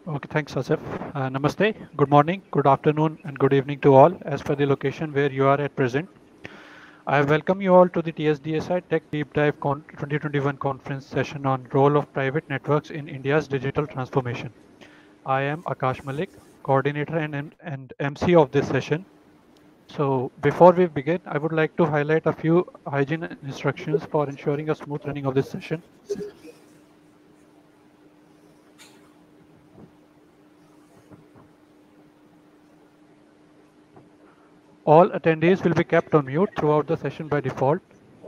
Okay, thanks, Asif. Namaste, good morning, good afternoon, and good evening to all, as per the location where you are at present. I welcome you all to the TSDSI Tech Deep Dive 2021 conference session on role of private networks in India's digital transformation. I am Akash Malik, coordinator and MC of this session. So before we begin, I would like to highlight a few hygiene instructions for ensuring a smooth running of this session. All attendees will be kept on mute throughout the session by default.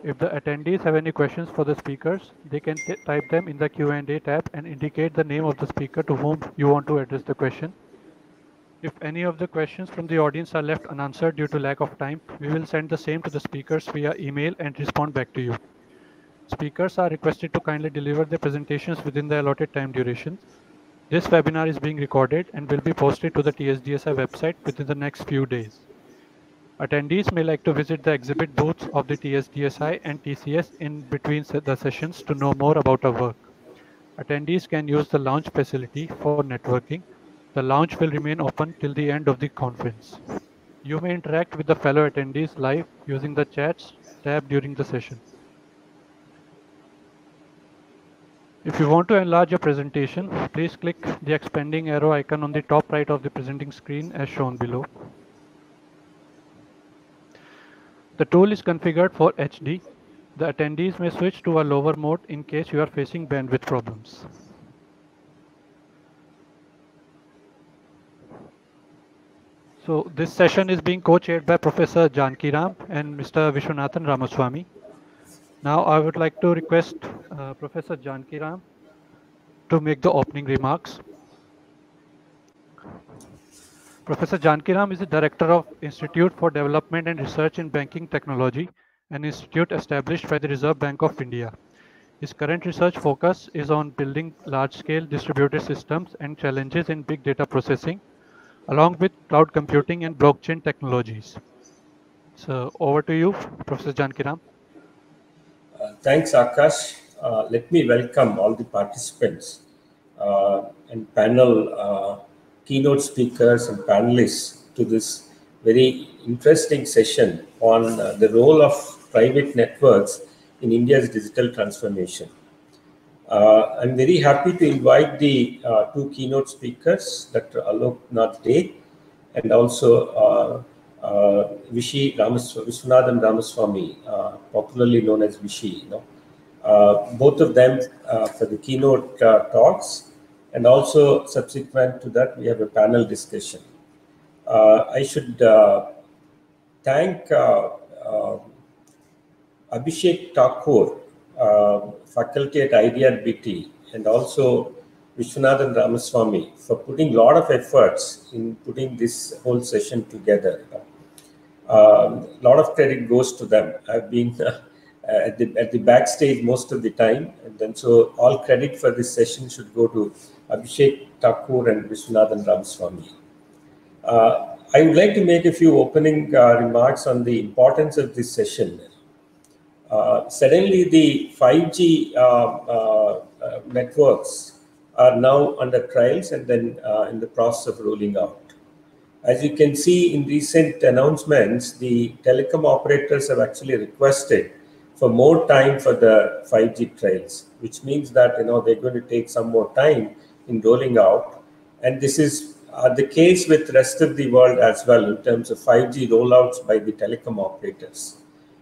If the attendees have any questions for the speakers, they can type them in the Q&A tab and indicate the name of the speaker to whom you want to address the question. If any of the questions from the audience are left unanswered due to lack of time, we will send the same to the speakers via email and respond back to you. Speakers are requested to kindly deliver their presentations within the allotted time duration. This webinar is being recorded and will be posted to the TSDSI website within the next few days. Attendees may like to visit the exhibit booths of the TSDSI and TCS in between the sessions to know more about our work. Attendees can use the lounge facility for networking. The lounge will remain open till the end of the conference. You may interact with the fellow attendees live using the chats tab during the session. If you want to enlarge your presentation, please click the expanding arrow icon on the top right of the presenting screen as shown below. The tool is configured for HD. The attendees may switch to a lower mode in case you are facing bandwidth problems. So this session is being co-chaired by Professor Janki Ram and Mr. Vishwanathan Ramaswamy. Now I would like to request Professor Janki Ram to make the opening remarks. Professor Janki Ram is the Director of Institute for Development and Research in Banking Technology, an institute established by the Reserve Bank of India. His current research focus is on building large-scale distributed systems and challenges in big data processing, along with cloud computing and blockchain technologies. So over to you, Professor Janki Ram. Thanks, Akash. Let me welcome all the participants and panel keynote speakers and panelists to this very interesting session on the role of private networks in India's digital transformation. I'm very happy to invite the two keynote speakers, Dr. Alok Nath Dey and also Vishwanathan Ramaswamy, popularly known as Vishy. Both of them for the keynote talks, and also subsequent to that, we have a panel discussion. I should thank Abhishek Thakur, faculty at IDR BT, and also Vishwanathan Ramaswamy for putting a lot of efforts in putting this whole session together. A lot of credit goes to them. I've been at the backstage most of the time, and then so all credit for this session should go to Abhishek Thakur and Vishwanathan Ramaswamy. I would like to make a few opening remarks on the importance of this session. Suddenly, the 5G networks are now under trials and then in the process of rolling out. As you can see in recent announcements, the telecom operators have actually requested for more time for the 5G trials, which means that they're going to take some more time in rolling out. And this is the case with the rest of the world as well in terms of 5G rollouts by the telecom operators.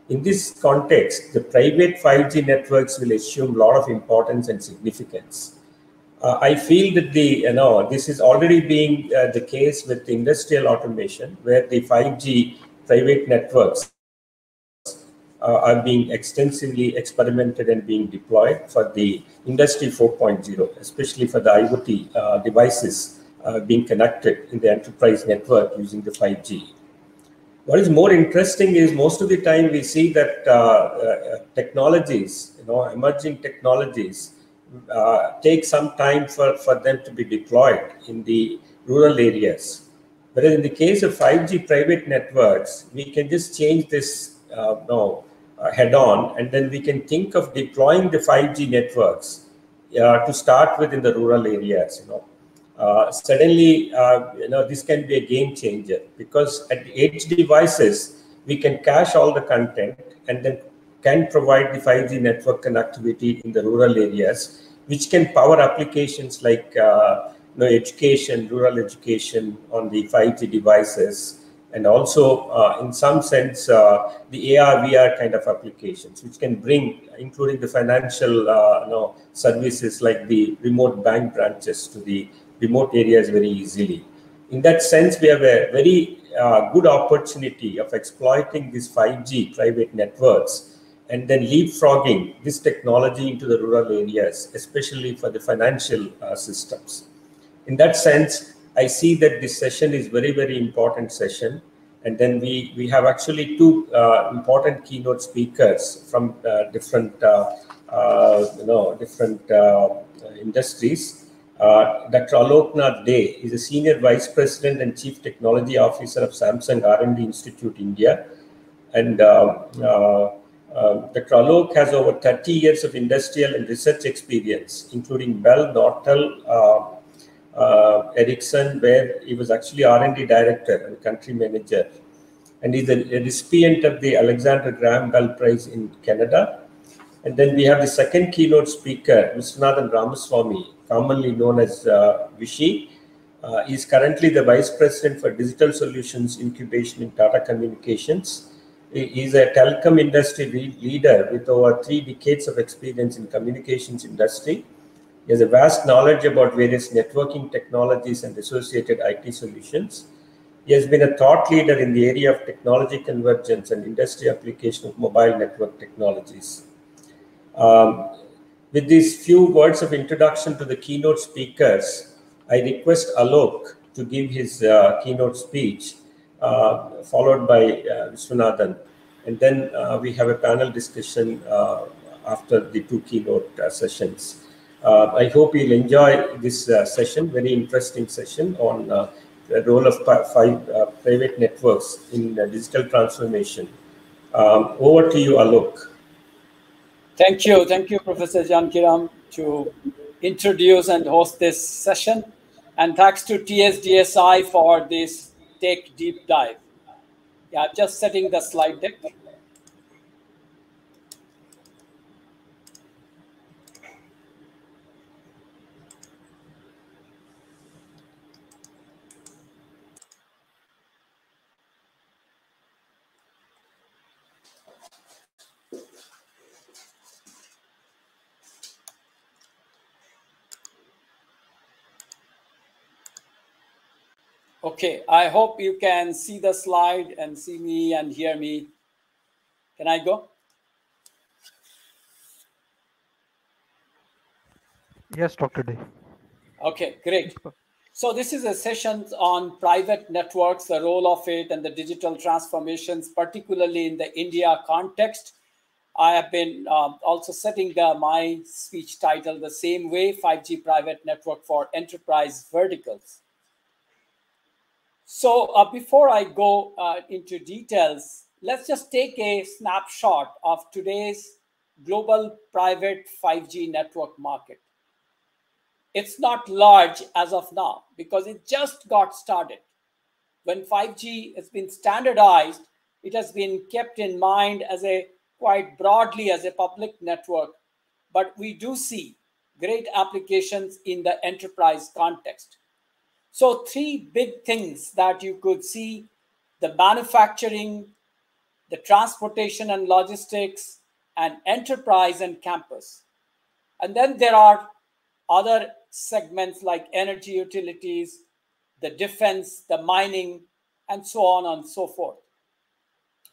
In this context, the private 5G networks will assume a lot of importance and significance. I feel that this is already being the case with industrial automation, where the 5G private networks are being extensively experimented and being deployed for the Industry 4.0, especially for the IoT devices being connected in the enterprise network using the 5G. What is more interesting is most of the time we see that technologies, emerging technologies, take some time for them to be deployed in the rural areas. Whereas in the case of 5G private networks, we can just change this head on, and then we can think of deploying the 5G networks to start with in the rural areas. suddenly, this can be a game changer, because at the edge devices, we can cache all the content and then can provide the 5G network connectivity in the rural areas, which can power applications like education, rural education on the 5G devices, and also in some sense the AR VR kind of applications, which can bring, including the financial services like the remote bank branches to the remote areas very easily. In that sense, we have a very good opportunity of exploiting these 5G private networks and then leapfrogging this technology into the rural areas, especially for the financial systems. In that sense, I see that this session is very, very important session. And then we have actually two important keynote speakers from different industries. Dr. Aloknath Dey is a Senior Vice President and Chief Technology Officer of Samsung R&D Institute, India. And Dr. Alok has over 30 years of industrial and research experience, including Bell, Nortel, Ericsson, where he was actually R&D Director and Country Manager. And he's a recipient of the Alexander Graham Bell Prize in Canada. And then we have the second keynote speaker, Viswanathan Ramaswamy, commonly known as Vishy. He is currently the Vice President for Digital Solutions Incubation in Tata Communications. He is a telecom industry leader with over 3 decades of experience in communications industry. He has a vast knowledge about various networking technologies and associated IT solutions. He has been a thought leader in the area of technology convergence and industry application of mobile network technologies. With these few words of introduction to the keynote speakers, I request Alok to give his keynote speech, followed by Viswanathan. And then we have a panel discussion after the 2 keynote sessions. I hope you'll enjoy this session, very interesting session on the role of private networks in digital transformation. Over to you, Alok. Thank you, Professor Jankiram, to introduce and host this session. And thanks to TSDSI for this tech deep dive. Yeah, just setting the slide deck. Okay, I hope you can see the slide and see me and hear me. Can I go? Yes, Dr. Dey. Okay, great. So this is a session on private networks, the role of it and the digital transformations, particularly in the India context. I have been also setting my speech title the same way, 5G private network for enterprise verticals. So before I go into details, let's just take a snapshot of today's global private 5G network market. It's not large as of now because it just got started. When 5G has been standardized, it has been kept in mind as quite broadly as a public network, but we do see great applications in the enterprise context. So 3 big things that you could see: the manufacturing, the transportation and logistics, and enterprise and campus. And then there are other segments like energy utilities, the defense, the mining, and so on and so forth.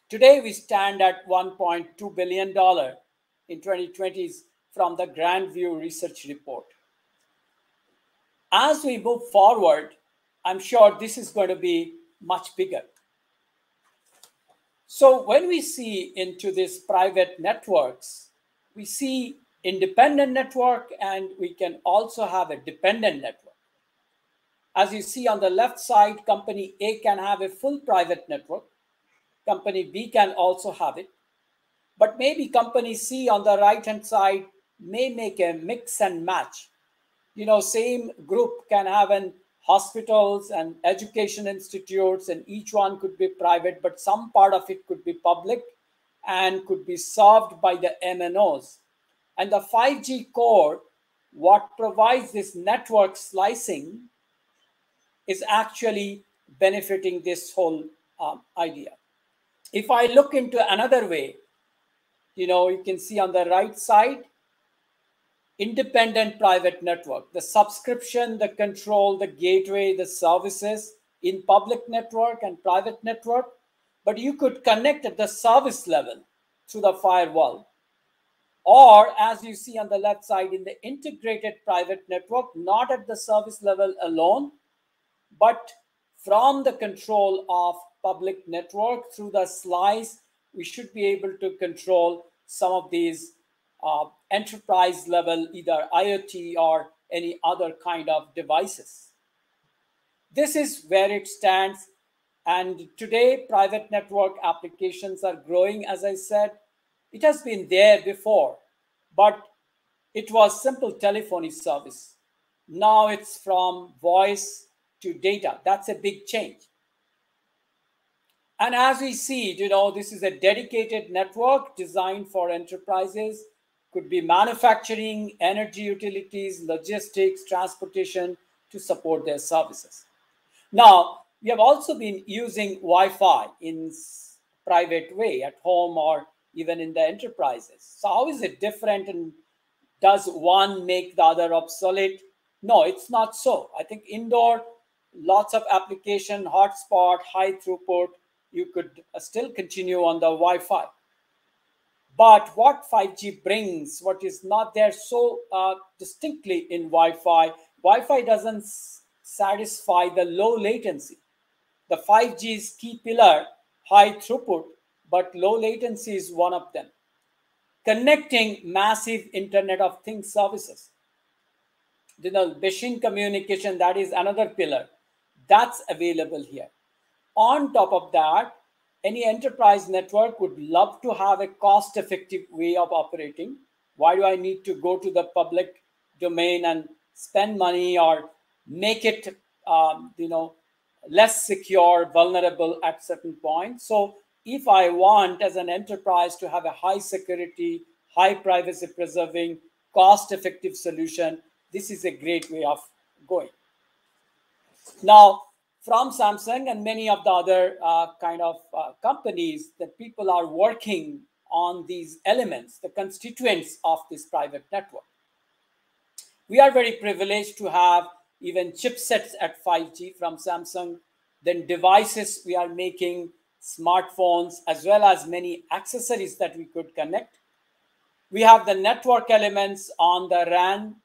Today, we stand at $1.2 billion in 2020 from the Grandview Research Report. As we move forward, I'm sure this is going to be much bigger. So when we see into these private networks, we see independent network, and we can also have a dependent network. As you see on the left side, company A can have a full private network. Company B can also have it. But maybe company C on the right-hand side may make a mix and match. same group can have an hospitals and education institutes, and each one could be private, but some part of it could be public and could be served by the MNOs. And the 5G core, what provides this network slicing, is actually benefiting this whole idea. If I look into another way, you can see on the right side, independent private network, the subscription, the control, the gateway, the services in public network and private network, but you could connect at the service level through the firewall. Or as you see on the left side, in the integrated private network, not at the service level alone, but from the control of public network through the slice, we should be able to control some of these enterprise level, either IoT or any other kind of devices. This is where it stands. And today, private network applications are growing, as I said. It has been there before, but it was simple telephony service. Now it's from voice to data. That's a big change. And as we see, this is a dedicated network designed for enterprises. Could be manufacturing, energy utilities, logistics, transportation to support their services. Now, we have also been using Wi-Fi in private way at home or even in the enterprises. So how is it different, and does one make the other obsolete? No, it's not so. I think indoor, lots of application, hotspot, high throughput, you could still continue on the Wi-Fi. But what 5G brings, what is not there so distinctly in Wi-Fi, Wi-Fi doesn't satisfy the low latency. The 5G's key pillar, high throughput, but low latency is one of them. Connecting massive Internet of Things services. Machine communication, that is another pillar. That's available here. On top of that, any enterprise network would love to have a cost-effective way of operating. Why do I need to go to the public domain and spend money or make it, less secure, vulnerable at certain points? So if I want as an enterprise to have a high security, high privacy preserving, cost-effective solution, this is a great way of going. Now, from Samsung and many of the other companies, that people are working on these elements, the constituents of this private network. We are very privileged to have even chipsets at 5G from Samsung, then devices we are making, smartphones, as well as many accessories that we could connect. We have the network elements on the RAN,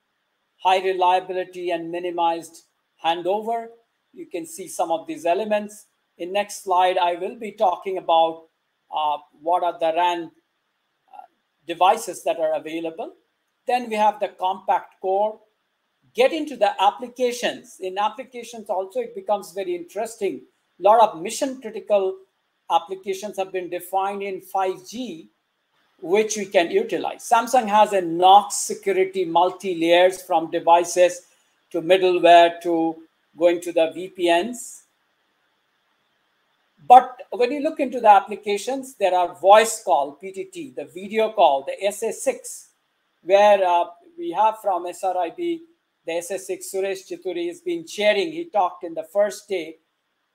high reliability and minimized handover. You can see some of these elements. In next slide, I will be talking about what are the RAN devices that are available. Then we have the compact core. Get into the applications. In applications also, it becomes very interesting. A lot of mission critical applications have been defined in 5G, which we can utilize. Samsung has a NOx security multi-layers from devices to middleware to going to the VPNs. But when you look into the applications, there are voice call, PTT, the video call, the SA6, where we have from SRIB, the SA6, Suresh Chituri has been sharing. He talked in the first day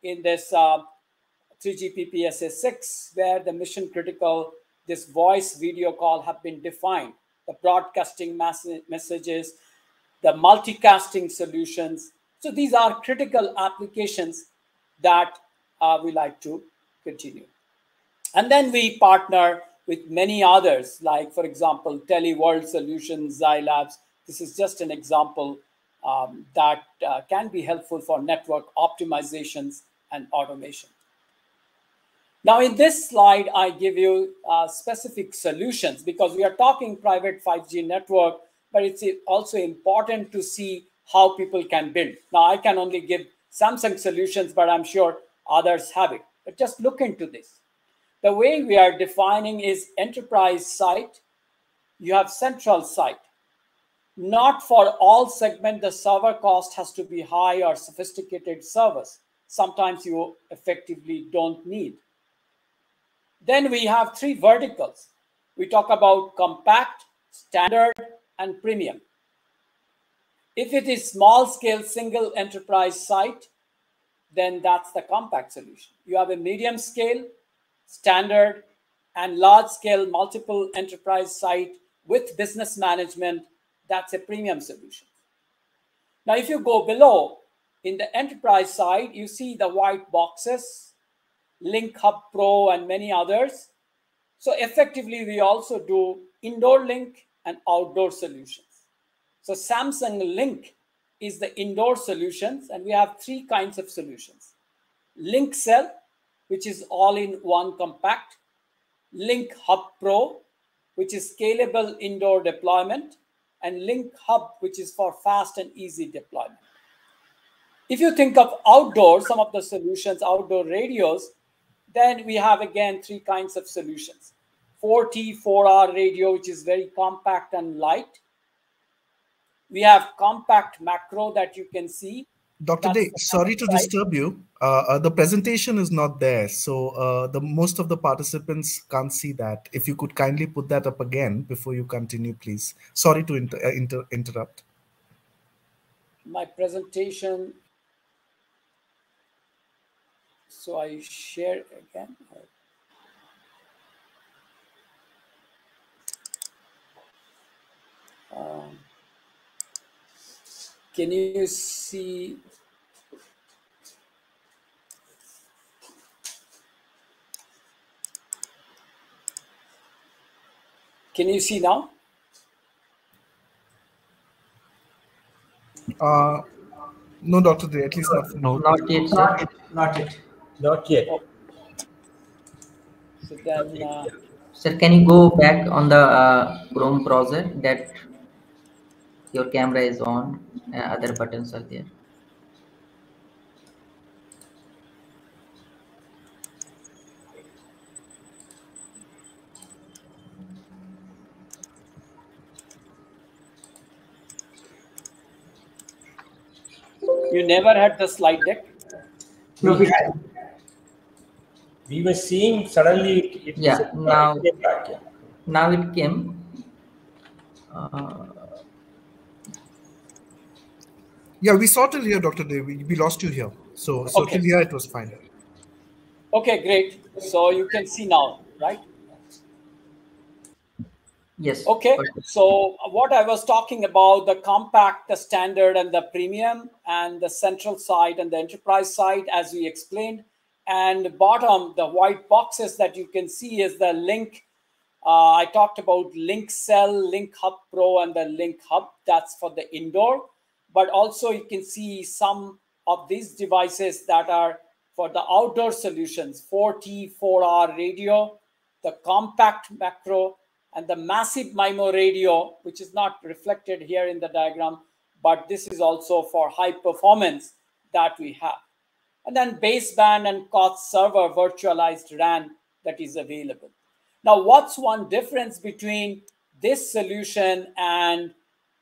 in this 3GPP SA6, where the mission critical, this voice video call have been defined, the broadcasting messages, the multicasting solutions. So these are critical applications that we like to continue. And then we partner with many others, like, for example, Teleworld Solutions, Zylabs. This is just an example that can be helpful for network optimizations and automation. Now, in this slide, I give you specific solutions because we are talking private 5G network, but it's also important to see how people can build. Now, I can only give Samsung solutions, but I'm sure others have it. But just look into this. The way we are defining is enterprise site. You have central site. Not for all segment, the server cost has to be high or sophisticated servers. Sometimes you effectively don't need. Then we have three verticals. We talk about compact, standard, and premium. If it is small scale single enterprise site, then that's the compact solution. You have a medium scale, standard, and large scale multiple enterprise site with business management, that's a premium solution. Now, if you go below in the enterprise side, you see the white boxes, Link Hub Pro, and many others. So effectively, we also do indoor link and outdoor solutions. So Samsung Link is the indoor solutions, and we have three kinds of solutions. Link Cell, which is all-in-one compact. Link Hub Pro, which is scalable indoor deployment. And Link Hub, which is for fast and easy deployment. If you think of outdoor, some of the solutions, outdoor radios, then we have again three kinds of solutions. 4T, 4R radio, which is very compact and light. We have compact macro that you can see. Dr. Day, sorry to disturb you. The presentation is not there, so most of the participants can't see that. If you could kindly put that up again before you continue, please. Sorry to interrupt. My presentation. So I share again. Can you see? Can you see now? No, Dr. Day, at least not. No, not yet, sir. Not yet. Not yet. Oh. So then, sir, can you go back on the Chrome browser that your camera is on, other buttons are there. you never had the slide deck? No, we had. We were seeing suddenly it Yeah, now came back. Yeah. now it came. Yeah, we saw till here, Dr. Day. We lost you here. So Okay. till here it was fine. Okay, great. So you can see now, right? Yes. Okay, so what I was talking about, the compact, the standard, and the premium, and the central side and the enterprise side, as we explained. And bottom, the white boxes that you can see is the Link. I talked about Link Cell, Link Hub Pro, and the Link Hub. That's for the indoor. But also you can see some of these devices that are for the outdoor solutions, 4T, 4R radio, the compact macro, and the massive MIMO radio, which is not reflected here in the diagram, but this is also for high performance that we have. And then baseband and COTS server virtualized RAN that is available. Now, what's one difference between this solution and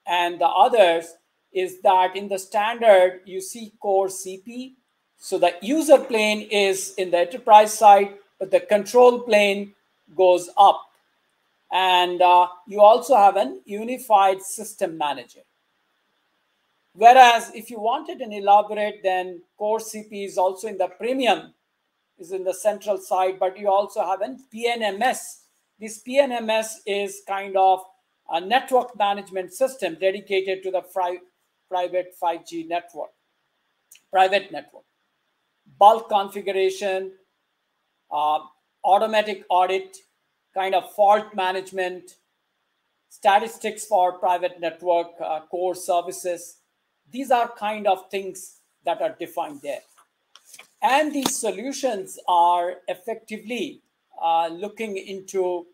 the others is that in the standard, you see core CP. So the user plane is in the enterprise side, but the control plane goes up. And you also have an unified system manager. Whereas if you wanted an elaborate, then core CP is also in the premium, is in the central side, but you also have an PNMS. This PNMS is kind of a network management system dedicated to the private 5G network, private network. Bulk configuration, automatic audit, kind of fault management, statistics for private network, core services. These are kind of things that are defined there. And these solutions are effectively looking into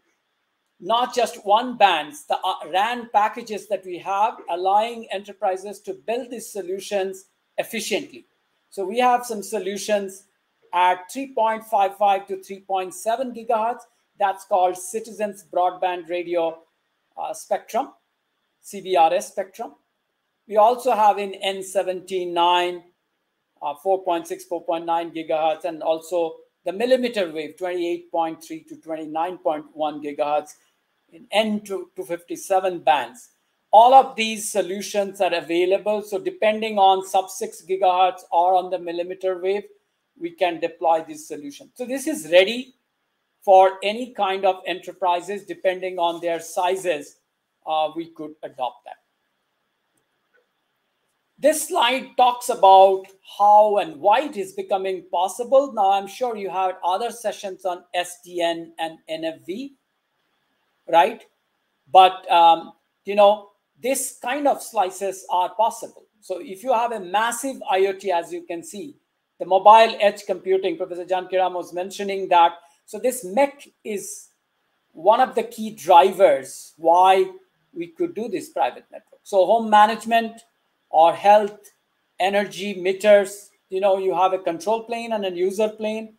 not just one bands, the RAN packages that we have, allowing enterprises to build these solutions efficiently. So we have some solutions at 3.55 to 3.7 gigahertz. That's called Citizens Broadband Radio Spectrum. CBRS spectrum. We also have in N79 4.6, 4.9 gigahertz, and also the millimeter wave 28.3 to 29.1 gigahertz in N257 bands. All of these solutions are available. So depending on sub-6 gigahertz or on the millimeter wave, we can deploy this solution. So this is ready for any kind of enterprises. Depending on their sizes, we could adopt that. This slide talks about how and why it is becoming possible. Now, I'm sure you had other sessions on SDN and NFV, right? But, this kind of slices are possible. So if you have a massive IoT, as you can see, the mobile edge computing, Professor Jankiram was mentioning that. So this MEC is one of the key drivers why we could do this private network. So home management or health, energy, meters, you have a control plane and a user plane,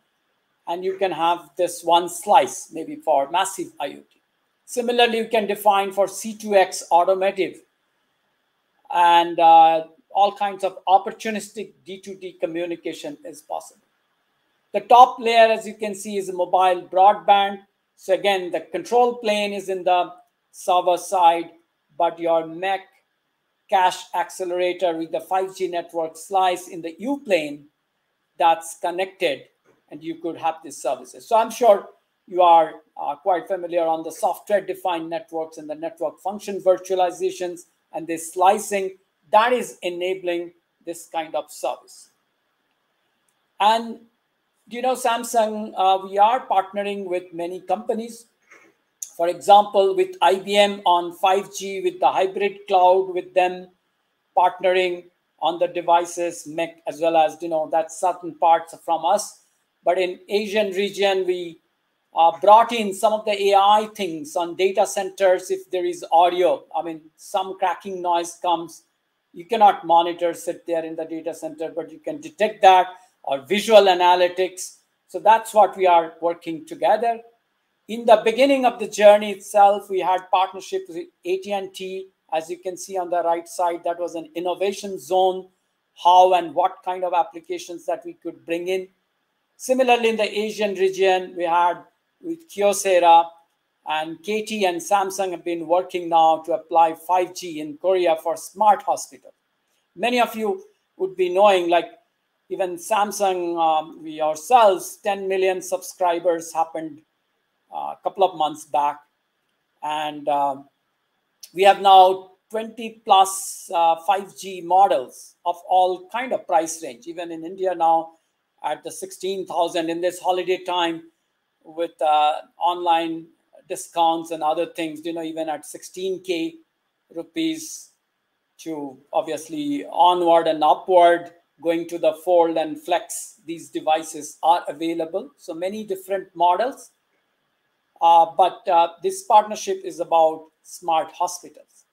and you can have this one slice maybe for massive IoT. Similarly, you can define for C2X automotive and all kinds of opportunistic D2D communication is possible. The top layer, as you can see, is a mobile broadband. So again, the control plane is in the server side, but your MEC cache accelerator with the 5G network slice in the U plane that's connected, and you could have these services. So I'm sure you are quite familiar on the software-defined networks and the network function virtualizations and this slicing that is enabling this kind of service. And Samsung, we are partnering with many companies. For example, with IBM on 5G, with the hybrid cloud, with them partnering on the devices, MEC, as well as, that's certain parts from us. But in Asian region, we brought in some of the AI things on data centers. If there is audio, some cracking noise comes, you cannot monitor, sit there in the data center, but you can detect that, or visual analytics. So that's what we are working together. In the beginning of the journey itself, we had partnerships with AT&T. As you can see on the right side, that was an innovation zone, how and what kind of applications that we could bring in. Similarly, in the Asian region, we had with Kyocera, and KT and Samsung have been working now to apply 5G in Korea for smart hospital. Many of you would be knowing, like even Samsung, we ourselves, 10 million subscribers happened a couple of months back. And we have now 20 plus 5G models of all kind of price range, even in India now at the 16,000 in this holiday time with online discounts and other things, even at 16K rupees to obviously onward and upward, going to the Fold and Flex, these devices are available. So many different models. But this partnership is about smart hospitals.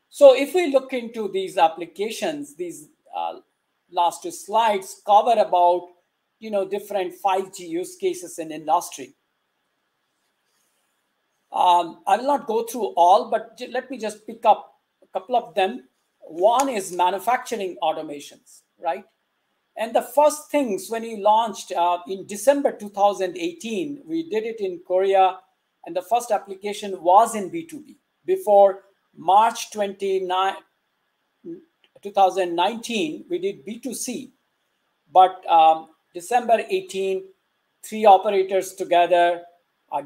So if we look into these applications, these last two slides cover about different 5G use cases in industry. I will not go through all, but let me just pick up a couple of them. One is manufacturing automations, right? And the first things when we launched in December 2018, we did it in Korea, and the first application was in B2B. Before March 2019, we did B2C, but December 18, 3 operators together,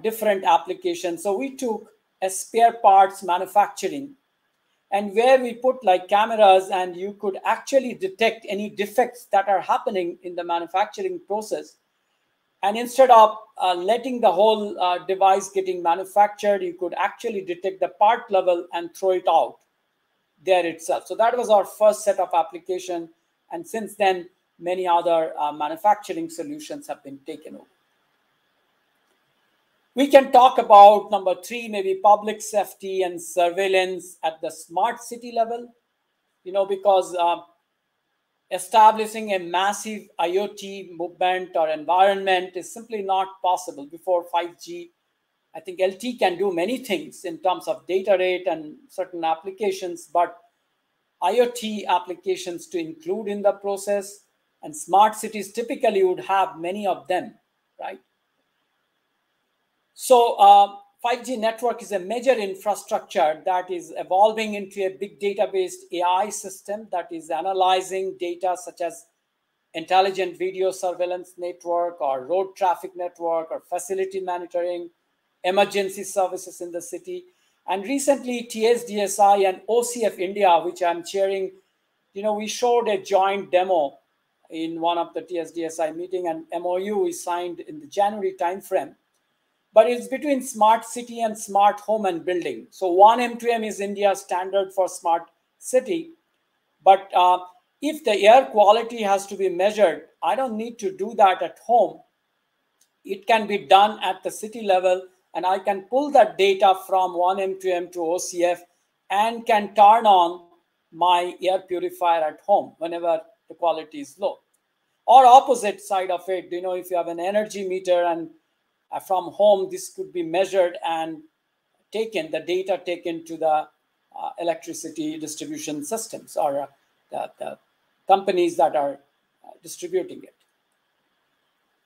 different applications. So we took a spare parts manufacturing, and where we put like cameras, and you could actually detect any defects that are happening in the manufacturing process. And instead of letting the whole device getting manufactured, you could actually detect the part level and throw it out there itself. So that was our first set of application. And since then, many other manufacturing solutions have been taken over. We can talk about number 3, maybe public safety and surveillance at the smart city level, because establishing a massive IoT movement or environment is simply not possible before 5G. I think LT can do many things in terms of data rate and certain applications, but IoT applications to include in the process, and smart cities typically would have many of them, right? So 5G network is a major infrastructure that is evolving into a big data-based AI system that is analyzing data such as intelligent video surveillance network or road traffic network or facility monitoring, emergency services in the city. And recently TSDSI and OCF India, which I'm chairing, we showed a joint demo in one of the TSDSI meeting, and MOU is signed in the January timeframe. But it's between smart city and smart home and building. So 1 M2M is India's standard for smart city. But if the air quality has to be measured, I don't need to do that at home. It can be done at the city level, and I can pull that data from 1 M2M to OCF and can turn on my air purifier at home whenever the quality is low. Or opposite side of it, if you have an energy meter and from home, this could be measured and the data taken to the electricity distribution systems or the companies that are distributing it.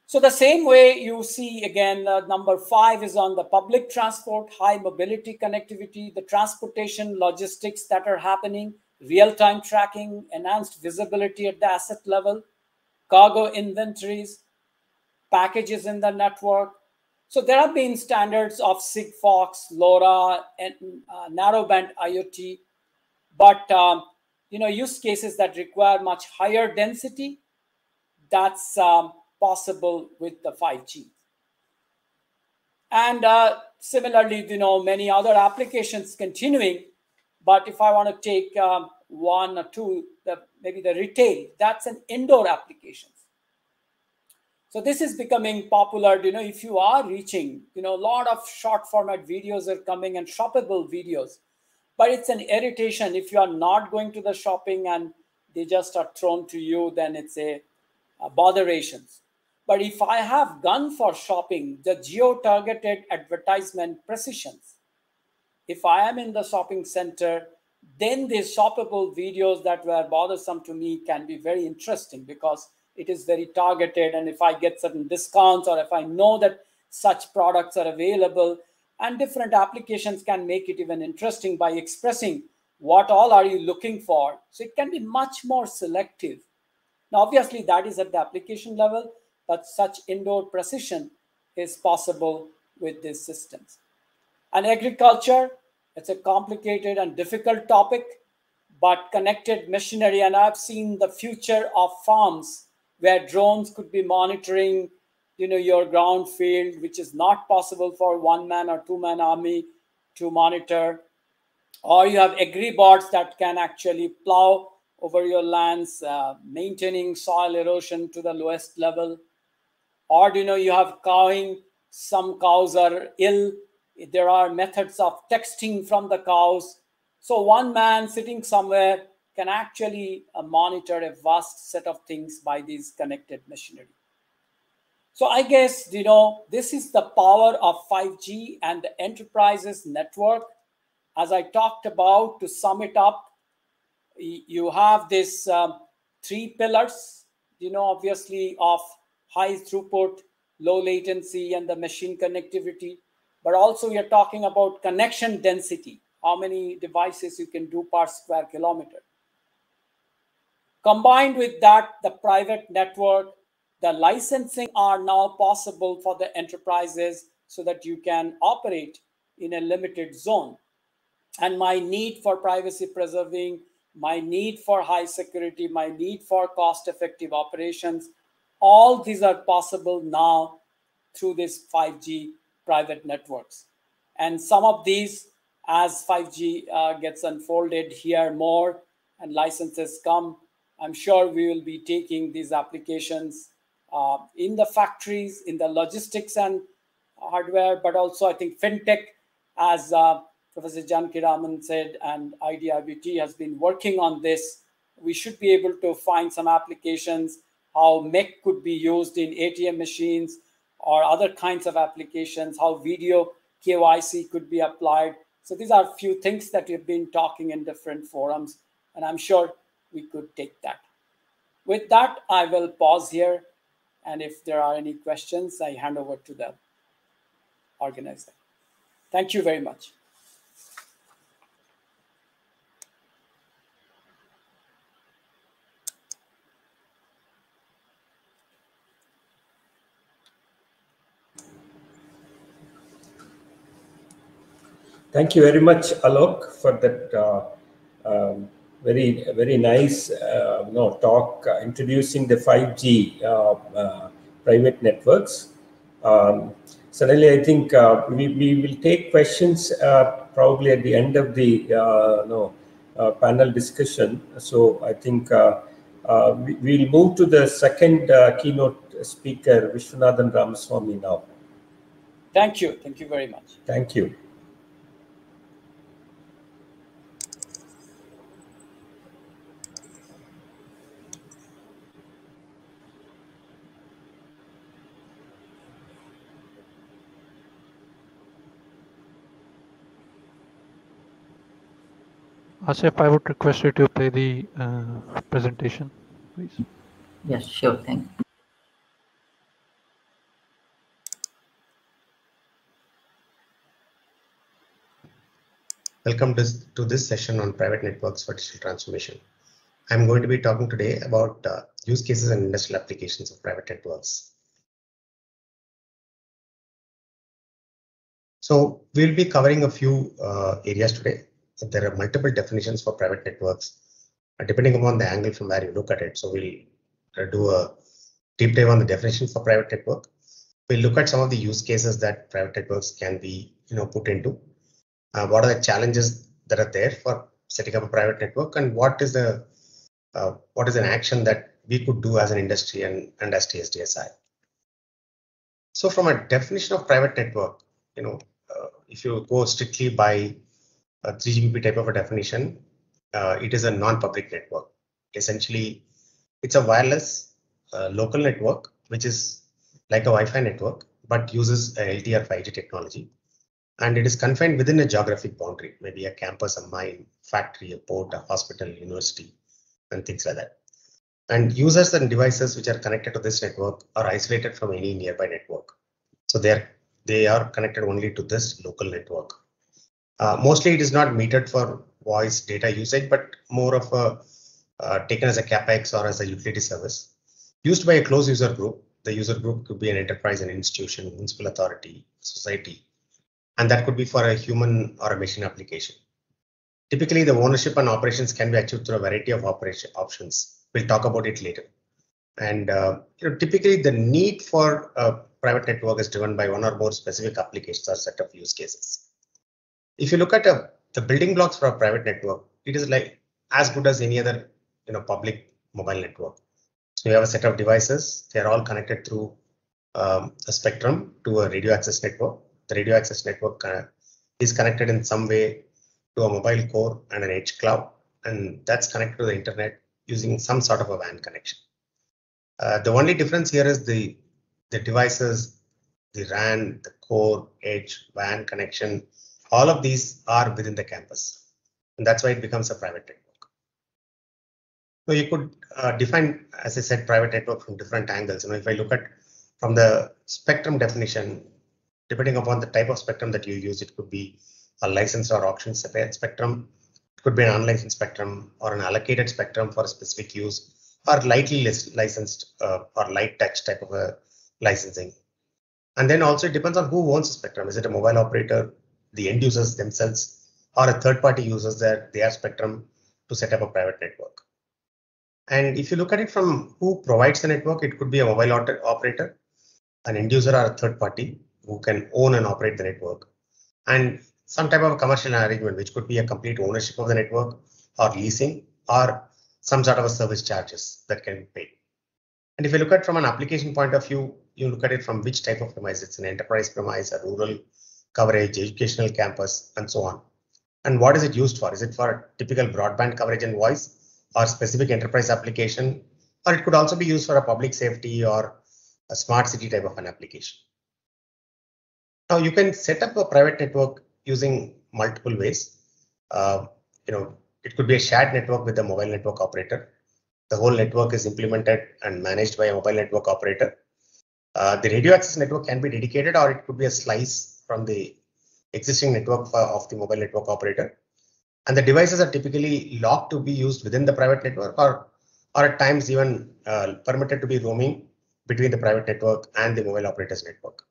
So the same way you see, again, number 5 is on the public transport, high mobility connectivity, the transportation logistics that are happening, real-time tracking, enhanced visibility at the asset level, cargo inventories, packages in the network. So there have been standards of Sigfox, LoRa, and narrowband IoT, but use cases that require much higher density, that's possible with the 5G. And similarly, many other applications continuing. But if I want to take one or two, maybe the retail, that's an indoor application. So this is becoming popular, if you are reaching, a lot of short format videos are coming and shoppable videos, but it's an irritation if you are not going to the shopping and they just are thrown to you, then it's a botheration. But if I have gone for shopping, the geo-targeted advertisement precisions, if I am in the shopping center, then these shoppable videos that were bothersome to me can be very interesting because it is very targeted. And if I get certain discounts or if I know that such products are available, and different applications can make it even interesting by expressing what all are you looking for. So it can be much more selective. Now, obviously, that is at the application level, but such indoor precision is possible with these systems. And agriculture, it's a complicated and difficult topic, but connected machinery. And I've seen the future of farms where drones could be monitoring, your ground field, which is not possible for 1-man or 2-man army to monitor. Or you have agri-bots that can actually plow over your lands, maintaining soil erosion to the lowest level. Or, you have cowing. Some cows are ill. There are methods of texting from the cows. So one man sitting somewhere can actually monitor a vast set of things by these connected machinery. So I guess, this is the power of 5G and the enterprises network. As I talked about, to sum it up, you have this 3 pillars, obviously of high throughput, low latency, and the machine connectivity. But also we are talking about connection density, how many devices you can do per square kilometer. Combined with that, the private network, the licensing are now possible for the enterprises so that you can operate in a limited zone. And my need for privacy preserving, my need for high security, my need for cost-effective operations, all these are possible now through this 5G private networks. And some of these, as 5G gets unfolded here more and licenses come, I'm sure we will be taking these applications in the factories, in the logistics and hardware, but also I think fintech, as Professor Janaki Raman said, and IDRBT has been working on this. We should be able to find some applications, how MEC could be used in ATM machines or other kinds of applications, how video KYC could be applied. So these are a few things that we've been talking in different forums, and I'm sure we could take that. With that, I will pause here, and if there are any questions, I hand over to the organizer. Thank you very much. Thank you very much, Alok, for that very nice talk introducing the 5G private networks. Certainly, I think we will take questions probably at the end of the panel discussion. So I think we'll move to the second keynote speaker, Vishwanathan Ramaswamy now. Thank you. Thank you very much. Thank you. Asif, I would request you to play the presentation, please. Yes, sure. Thank you. Welcome to this session on private networks for digital transformation. I'm going to be talking today about use cases and industrial applications of private networks. So we'll be covering a few areas today. There are multiple definitions for private networks, depending upon the angle from where you look at it. So we'll do a deep dive on the definition for private network. We'll look at some of the use cases that private networks can be put into. What are the challenges that are there for setting up a private network, and what is an action that we could do as an industry and as TSDSI. So from a definition of private network, if you go strictly by a 3GPP type of a definition, it is a non-public network. Essentially, it's a wireless local network, which is like a Wi-Fi network, but uses a LTE or 5G technology. And it is confined within a geographic boundary, maybe a campus, a mine, factory, a port, a hospital, university, and things like that. And users and devices which are connected to this network are isolated from any nearby network. So they are connected only to this local network. Mostly it is not metered for voice data usage, but more of a taken as a CapEx or as a utility service used by a closed user group. The user group could be an enterprise, an institution, municipal authority, society, and that could be for a human or a machine application. Typically, the ownership and operations can be achieved through a variety of operation options. We'll talk about it later. And typically, the need for a private network is driven by one or more specific applications or set of use cases. If you look at the building blocks for a private network, it is like as good as any other public mobile network. So you have a set of devices. They are all connected through a spectrum to a radio access network. The radio access network is connected in some way to a mobile core and an edge cloud, and that's connected to the internet using some sort of a WAN connection. The only difference here is the devices, the RAN, the core, edge, WAN connection, all of these are within the campus, and that's why it becomes a private network. So you could define, as I said, private network from different angles. If I look at from the spectrum definition, depending upon the type of spectrum that you use, it could be a licensed or auction spectrum. It could be an unlicensed spectrum or an allocated spectrum for a specific use, or lightly licensed or light touch type of a licensing. And then also it depends on who owns the spectrum. Is it a mobile operator, the end users themselves, or a third-party users that they have spectrum to set up a private network? And if you look at it from who provides the network, it could be a mobile operator, an end user, or a third party who can own and operate the network, and some type of a commercial arrangement, which could be a complete ownership of the network or leasing or some sort of a service charges that can be paid. And if you look at from an application point of view, you look at it from which type of premise. It's an enterprise premise, a rural coverage, educational campus, and so on. And what is it used for? Is it for typical broadband coverage and voice, or specific enterprise application, or it could also be used for a public safety or a smart city type of an application? Now you can set up a private network using multiple ways. It could be a shared network with a mobile network operator. The whole network is implemented and managed by a mobile network operator. The radio access network can be dedicated, or it could be a slice from the existing network of the mobile network operator. And the devices are typically locked to be used within the private network, or at times even permitted to be roaming between the private network and the mobile operator's network.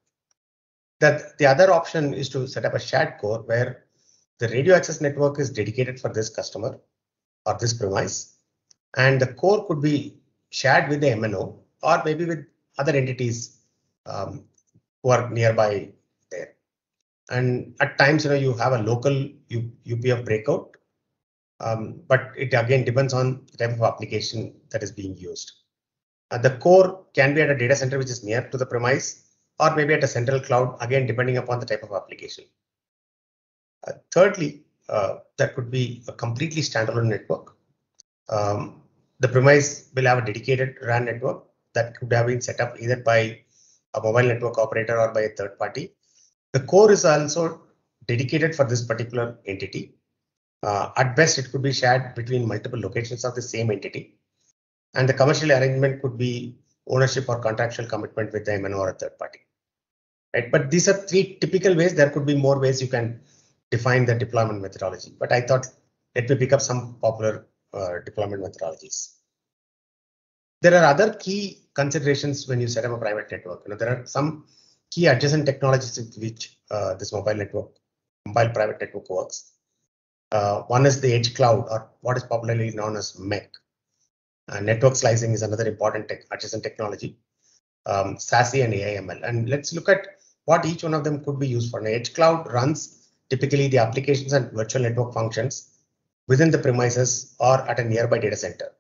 The other option is to set up a shared core where the radio access network is dedicated for this customer or this premise, and the core could be shared with the MNO or maybe with other entities who are nearby there. And at times, you have a local UPF breakout, but it again depends on the type of application that is being used. The core can be at a data center which is near to the premise, or maybe at a central cloud, again depending upon the type of application. Thirdly, that could be a completely standalone network. The premise will have a dedicated RAN network that could have been set up either by a mobile network operator or by a third party. The core is also dedicated for this particular entity. At best, it could be shared between multiple locations of the same entity. And the commercial arrangement could be ownership or contractual commitment with the MNO or a third party. Right? But these are three typical ways. There could be more ways you can define the deployment methodology. But I thought let me pick up some popular deployment methodologies. There are other key considerations when you set up a private network. There are some key adjacent technologies with which this mobile private network works. One is the edge cloud, or what is popularly known as MEC. Network slicing is another important adjacent technology. SASE and AIML. And let's look at what each one of them could be used for. An edge cloud runs typically the applications and virtual network functions within the premises or at a nearby data center.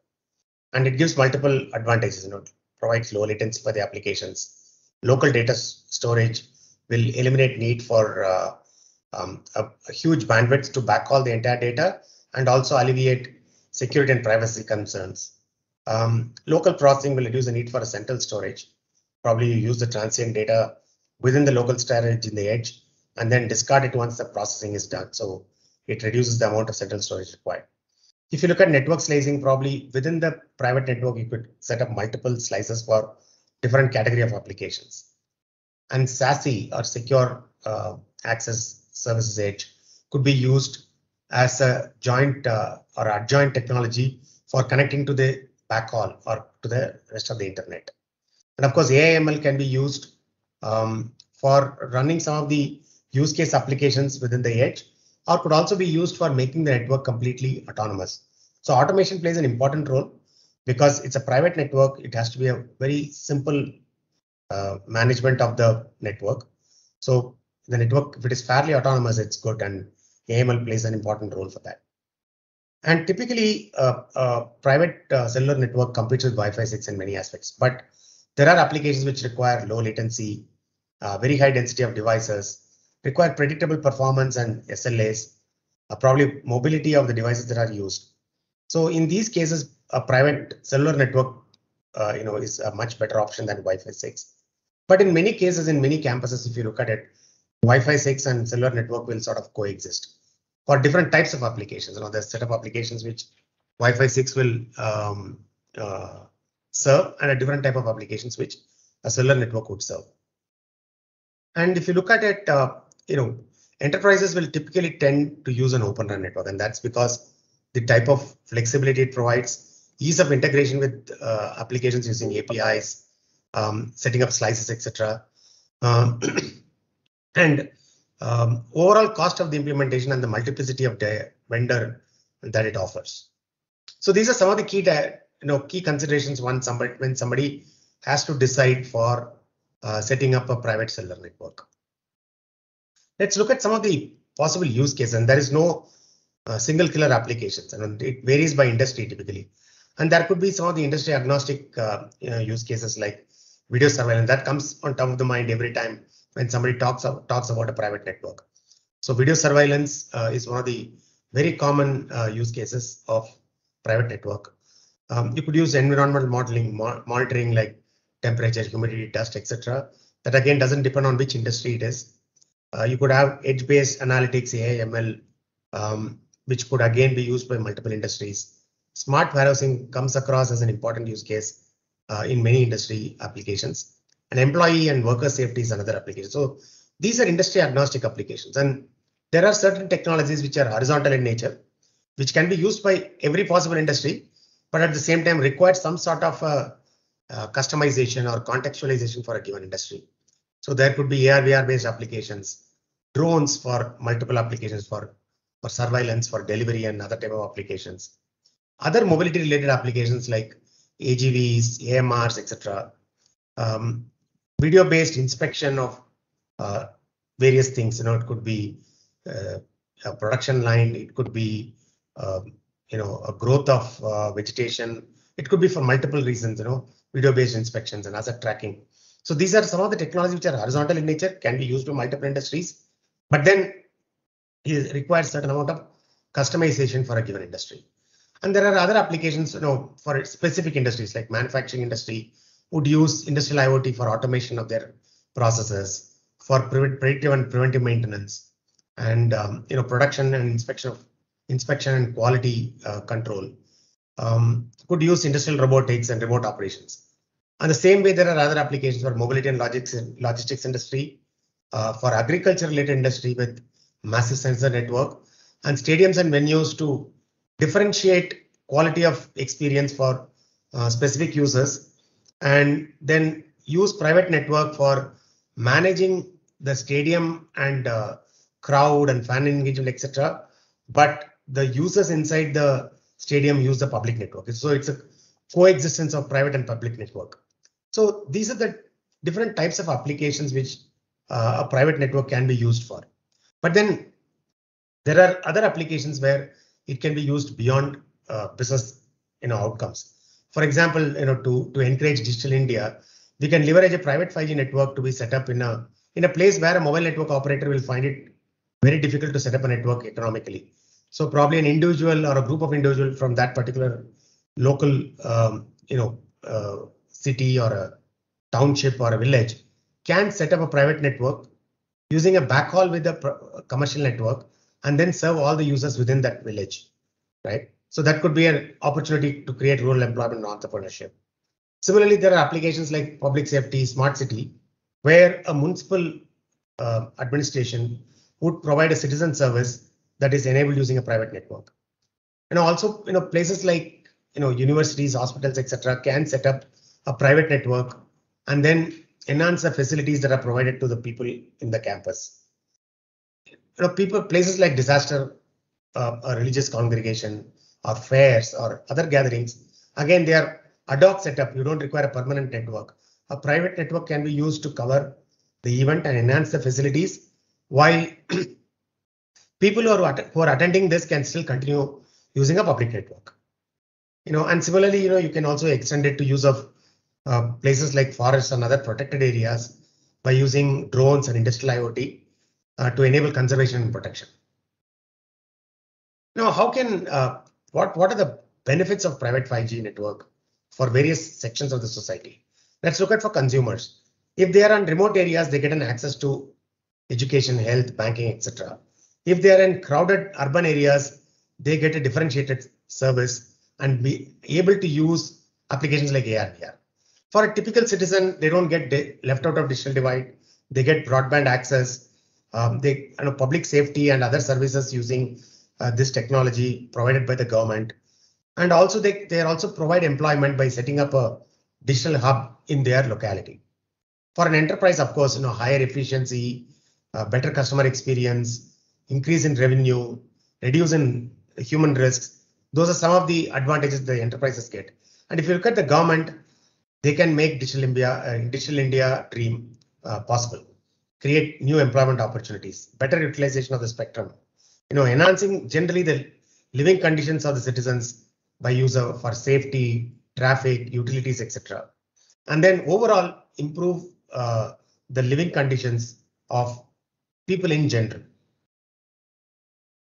And it gives multiple advantages. It provides low latency for the applications. Local data storage will eliminate need for a huge bandwidth to backhaul the entire data, and also alleviate security and privacy concerns. Local processing will reduce the need for a central storage. Probably you use the transient data within the local storage in the edge and then discard it once the processing is done. So it reduces the amount of central storage required. If you look at network slicing, probably within the private network, you could set up multiple slices for different category of applications. And SASE, or secure access services edge, could be used as a joint or adjoint technology for connecting to the backhaul or to the rest of the internet. And of course, AIML can be used for running some of the use case applications within the edge, or could also be used for making the network completely autonomous. So automation plays an important role because it's a private network. It has to be a very simple management of the network. So the network, if it is fairly autonomous, it's good, and AIML plays an important role for that. And typically, private cellular network competes with Wi-Fi 6 in many aspects, but there are applications which require low latency, very high density of devices, require predictable performance and SLAs, probably mobility of the devices that are used. So in these cases, a private cellular network, is a much better option than Wi-Fi 6. But in many cases, in many campuses, if you look at it, Wi-Fi 6 and cellular network will sort of coexist for different types of applications. There's set of applications which Wi-Fi 6 will serve, and a different type of applications which a cellular network would serve. And if you look at it, enterprises will typically tend to use an Open RAN network, and that's because the type of flexibility it provides, ease of integration with applications using APIs, setting up slices, etc. And overall cost of the implementation and the multiplicity of the vendor that it offers. So these are some of the key considerations when somebody has to decide for setting up a private cellular network. Let's look at some of the possible use cases, and there is no single killer applications, and it varies by industry typically. And there could be some of the industry agnostic use cases like video surveillance that comes on top of the mind every time when somebody talks about a private network. So video surveillance is one of the very common use cases of private network. You could use environmental monitoring like temperature, humidity, dust, etc. That again doesn't depend on which industry it is. You could have edge-based analytics, AI, ML, which could again be used by multiple industries. Smart warehousing comes across as an important use case in many industry applications. And employee and worker safety is another application. So these are industry agnostic applications. And there are certain technologies which are horizontal in nature, which can be used by every possible industry, but at the same time require some sort of customization or contextualization for a given industry. So there could be AR, VR based applications, drones for multiple applications for surveillance, for delivery and other type of applications. Other mobility related applications like AGVs, AMRs, etc. Video based inspection of various things. It could be a production line, it could be a growth of vegetation. It could be for multiple reasons, video-based inspections and asset tracking. So these are some of the technologies which are horizontal in nature, can be used by multiple industries, but then it requires certain amount of customization for a given industry. And there are other applications, for specific industries like manufacturing industry would use industrial IoT for automation of their processes, for predictive and preventive maintenance, and production and inspection and quality control. Could use industrial robotics and remote operations. And the same way, there are other applications for mobility and logistics industry, for agriculture related industry with massive sensor network, and stadiums and venues to differentiate quality of experience for specific users, and then use private network for managing the stadium and crowd and fan engagement, etc. But the users inside the stadium use the public network. So it's a coexistence of private and public network. So these are the different types of applications which a private network can be used for. But then there are other applications where it can be used beyond business outcomes. For example, to encourage digital India, we can leverage a private 5G network to be set up in a place where a mobile network operator will find it very difficult to set up a network economically. So probably an individual or a group of individuals from that particular local, city or a township or a village can set up a private network using a backhaul with a commercial network and then serve all the users within that village, right? So that could be an opportunity to create rural employment and entrepreneurship. Similarly, there are applications like public safety, smart city, where a municipal administration would provide a citizen service that is enabled using a private network. And also, places like universities, hospitals, etc., can set up a private network and then enhance the facilities that are provided to the people in the campus. Places like disaster, a religious congregation, or fairs, or other gatherings, again, they are ad hoc setup. You don't require a permanent network. A private network can be used to cover the event and enhance the facilities, while people who are attending this can still continue using a public network. And similarly, you can also extend it to use of places like forests and other protected areas by using drones and industrial IoT to enable conservation and protection. Now, how can what are the benefits of private 5G network for various sections of the society? Let's look at for consumers. If they are in remote areas, they get an access to education, health, banking, etc. If they are in crowded urban areas, they get a differentiated service and be able to use applications like AR, VR. For a typical citizen, they don't get left out of digital divide. They get broadband access. Public safety and other services using this technology provided by the government. And also they also provide employment by setting up a digital hub in their locality. For an enterprise, of course, higher efficiency, better customer experience, increase in revenue, reduce in human risks. Those are some of the advantages the enterprises get. And if you look at the government, they can make Digital India dream possible, create new employment opportunities, better utilization of the spectrum, enhancing generally the living conditions of the citizens by use of for safety, traffic, utilities, etc. And then overall improve the living conditions of people in general.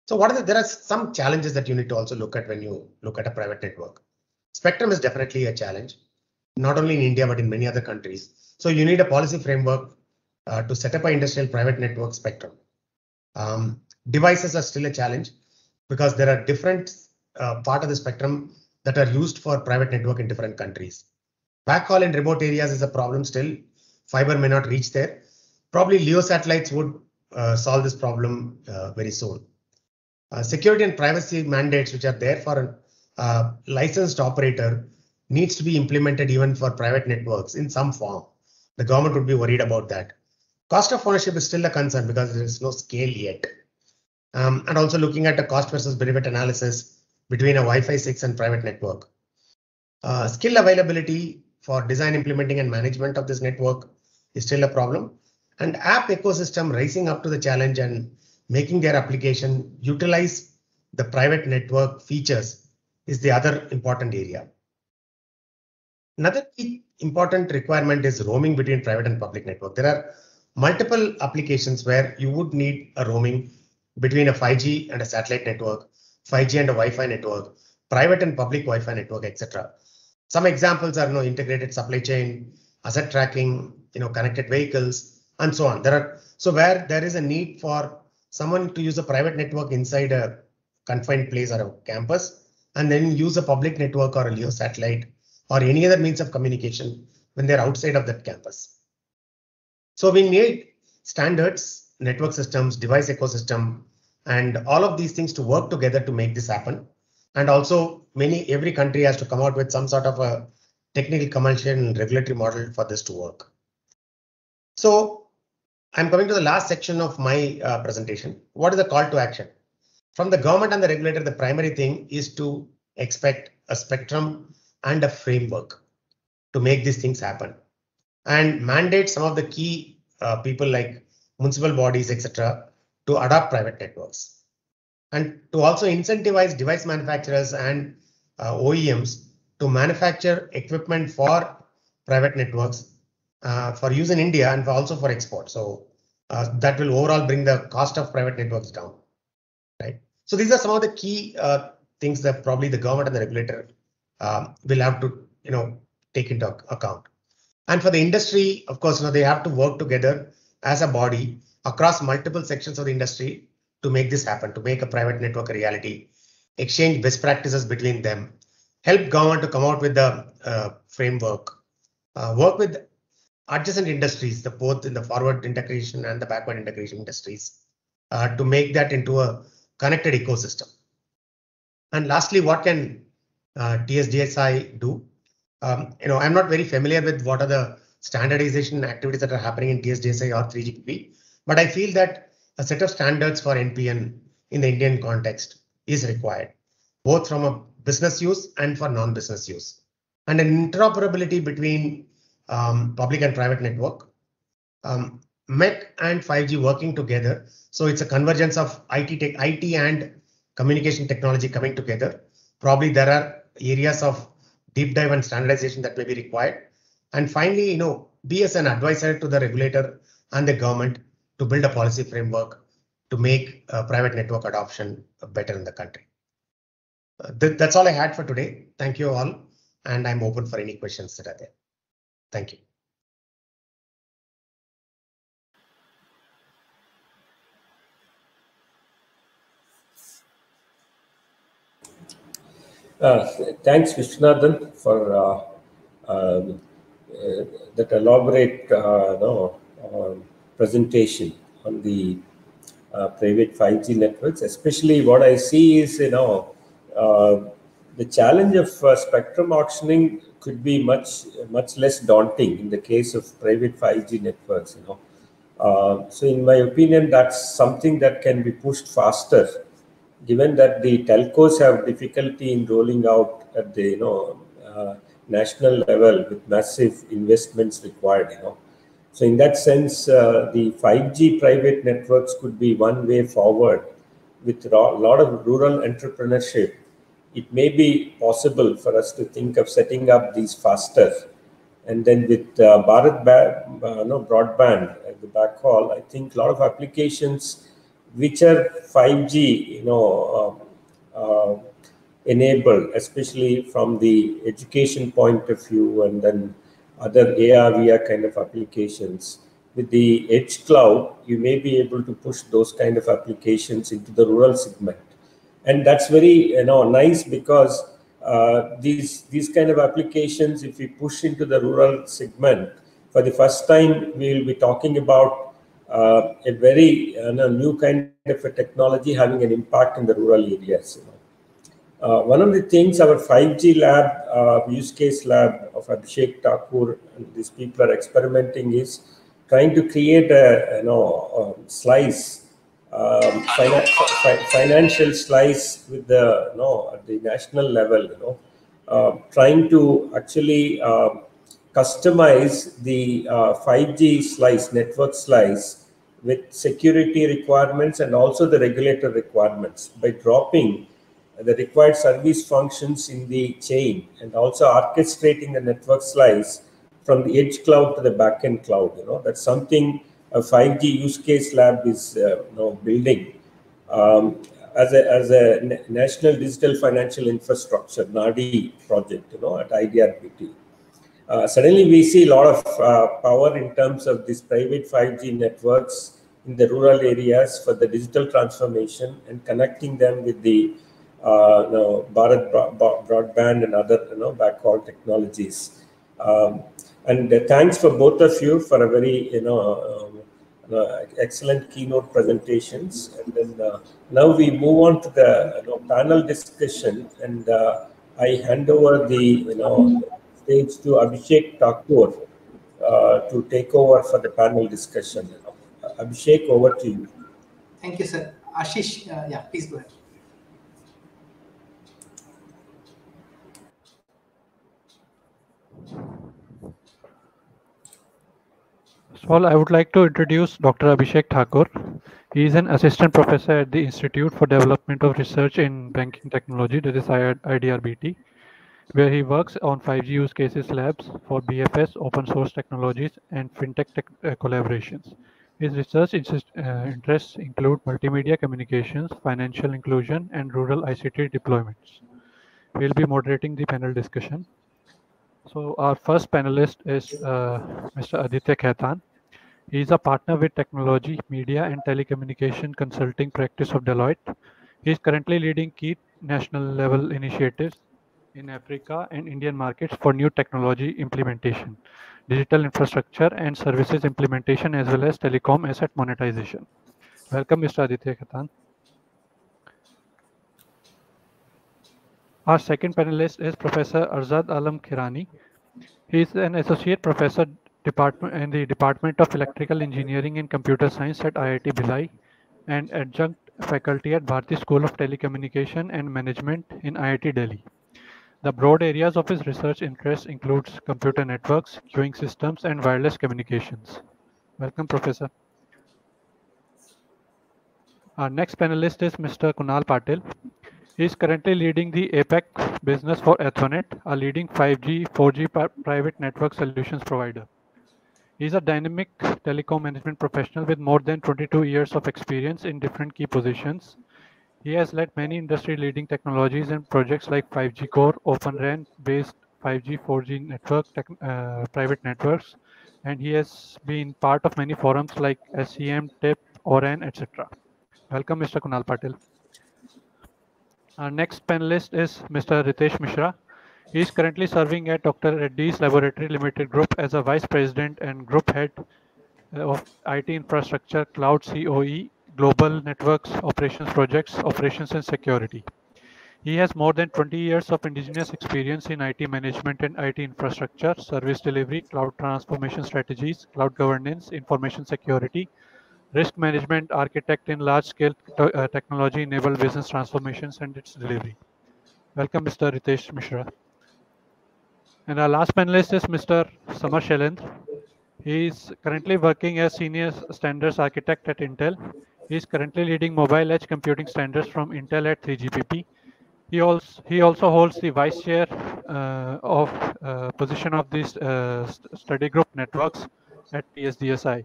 So there are some challenges that you need to also look at when you look at a private network. Spectrum is definitely a challenge, not only in India, but in many other countries. So you need a policy framework to set up an industrial private network spectrum. Devices are still a challenge because there are different part of the spectrum that are used for private network in different countries. Backhaul in remote areas is a problem still. Fiber may not reach there. Probably LEO satellites would solve this problem very soon. Security and privacy mandates, which are there for a licensed operator, needs to be implemented even for private networks in some form. The government would be worried about that. Cost of ownership is still a concern because there is no scale yet. And also looking at the cost versus benefit analysis between a Wi-Fi 6 and private network. Skill availability for design, implementing, and management of this network is still a problem. And app ecosystem rising up to the challenge and making their application utilize the private network features is the other important area. Another key important requirement is roaming between private and public network. There are multiple applications where you would need a roaming between a 5G and a satellite network, 5G and a Wi-Fi network, private and public Wi-Fi network, etc. Some examples are integrated supply chain, asset tracking, connected vehicles, and so on. So where there is a need for someone to use a private network inside a confined place or a campus, and then use a public network or a LEO satellite or any other means of communication when they're outside of that campus. So we need standards, network systems, device ecosystem, and all of these things to work together to make this happen. And also every country has to come out with some sort of a technical, commercial, and regulatory model for this to work. So I'm coming to the last section of my presentation. What is the call to action? From the government and the regulator, the primary thing is to expect a spectrum and a framework to make these things happen, and mandate some of the key people like municipal bodies, etc., to adopt private networks, and to also incentivize device manufacturers and OEMs to manufacture equipment for private networks for use in India and also for export. So that will overall bring the cost of private networks down, right? So these are some of the key things that probably the government and the regulator will have to take into account. And for the industry, of course, they have to work together as a body across multiple sections of the industry to make this happen, to make a private network a reality, exchange best practices between them, help government to come out with the framework, work with adjacent industries, both in the forward integration and the backward integration industries, to make that into a connected ecosystem. And lastly, what can TSDSI do? I'm not very familiar with what are the standardization activities that are happening in TSDSI or 3GPP, but I feel that a set of standards for NPN in the Indian context is required, both from a business use and for non-business use, and an interoperability between public and private network, MEC and 5G working together. So it's a convergence of IT and communication technology coming together. Probably there are areas of deep dive and standardization that may be required. And finally, be as an advisor to the regulator and the government to build a policy framework to make private network adoption better in the country. That's all I had for today. Thank you all. And I'm open for any questions that are there. Thank you. Thanks, Vishwanathan, for that elaborate presentation on the private 5G networks. Especially what I see is, the challenge of spectrum auctioning could be much less daunting in the case of private 5G networks. So in my opinion, that's something that can be pushed faster, given that the telcos have difficulty in rolling out at the national level with massive investments required. So in that sense, the 5G private networks could be one way forward. With a lot of rural entrepreneurship, it may be possible for us to think of setting up these faster. And then with Bharat broadband at the backhaul, I think a lot of applications which are 5G, enabled, especially from the education point of view, and then other AR/VR kind of applications, with the edge cloud, you may be able to push those kind of applications into the rural segment. And that's very nice, because these kind of applications, if we push into the rural segment, for the first time, we will be talking about a very new kind of a technology having an impact in the rural areas. One of the things our 5G lab, use case lab of Abhishek Thakur and these people are experimenting is trying to create a slice, financial slice with the at the national level. Trying to actually customize the 5G slice, network slice, with security requirements and also the regulator requirements by dropping the required service functions in the chain and also orchestrating the network slice from the edge cloud to the backend cloud. That's something a 5G use case lab is building as a national digital financial infrastructure NADI project at IDRBT. Suddenly we see a lot of power in terms of these private 5G networks in the rural areas for the digital transformation and connecting them with the Bharat broadband and other backhaul technologies. And thanks for both of you for a very excellent keynote presentations. And then now we move on to the panel discussion, and I hand over the stage to Abhishek Thakur to take over for the panel discussion. Abhishek, over to you. Thank you, sir. Ashish, yeah, please go ahead. So I would like to introduce Dr. Abhishek Thakur. He is an assistant professor at the Institute for Development of Research in Banking Technology, that is IDRBT, where he works on 5G use cases labs for BFS, open source technologies, and fintech collaborations. His research interests include multimedia communications, financial inclusion, and rural ICT deployments. We'll be moderating the panel discussion. So our first panelist is Mr. Aditya Khaitan. He is a partner with Technology, Media, and Telecommunication Consulting Practice of Deloitte. He is currently leading key national level initiatives in Africa and Indian markets for new technology implementation, digital infrastructure and services implementation, as well as telecom asset monetization. Welcome, Mr. Aditya Khaitan. Our second panelist is Professor Arzad Alam Khirani. He is an associate professor in the Department of Electrical Engineering and Computer Science at IIT Bhilai and adjunct faculty at Bharati School of Telecommunication and Management in IIT Delhi. The broad areas of his research interests includes computer networks, queuing systems, and wireless communications. Welcome, Professor. Our next panelist is Mr. Kunal Patil. He is currently leading the APAC business for Ethernet, a leading 5G, 4G private network solutions provider. He is a dynamic telecom management professional with more than 22 years of experience in different key positions. He has led many industry-leading technologies and projects like 5G Core, Open RAN-based 5G, 4G network private networks, and he has been part of many forums like SCM, TIP, ORAN, etc. Welcome, Mr. Kunal Patil. Our next panelist is Mr. Ritesh Mishra. He is currently serving at Dr. Reddy's Laboratory Limited Group as a Vice President and Group Head of IT Infrastructure, Cloud COE, Global Networks, Operations Projects, Operations and Security. He has more than 20 years of indigenous experience in IT management and IT infrastructure, service delivery, cloud transformation strategies, cloud governance, information security, risk management, architect in large-scale technology-enabled business transformations and its delivery. Welcome, Mr. Ritesh Mishra. And our last panelist is Mr. Samar Shailendra. He is currently working as Senior Standards Architect at Intel. He is currently leading mobile edge computing standards from Intel at 3GPP. He also holds the Vice Chair position of this study group networks at PSDSI.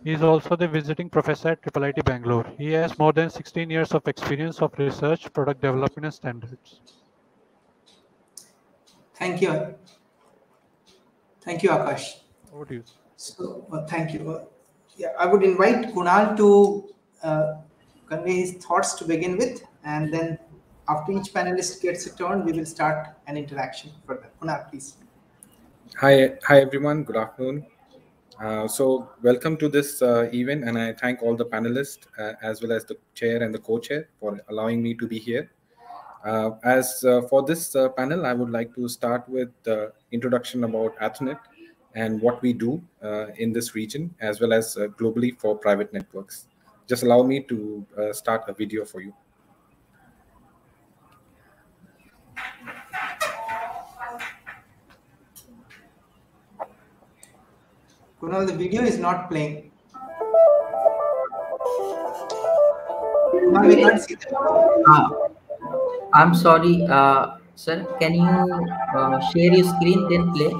He is also the visiting professor at IIIT Bangalore. He has more than 16 years of experience of research, product development, and standards. Thank you. Thank you, Akash. Over to you. So, thank you. Yeah, I would invite Kunal to convey his thoughts to begin with, and then after each panelist gets a turn, we will start an interaction further. Kunal, please. Hi everyone. Good afternoon. So welcome to this event, and I thank all the panelists as well as the chair and the co-chair for allowing me to be here. For this panel, I would like to start with the introduction about Athonet and what we do in this region as well as globally for private networks. Just allow me to start a video for you. Kunal, the video is not playing. Kunal, we can't see that. I'm sorry, sir. Can you share your screen then play?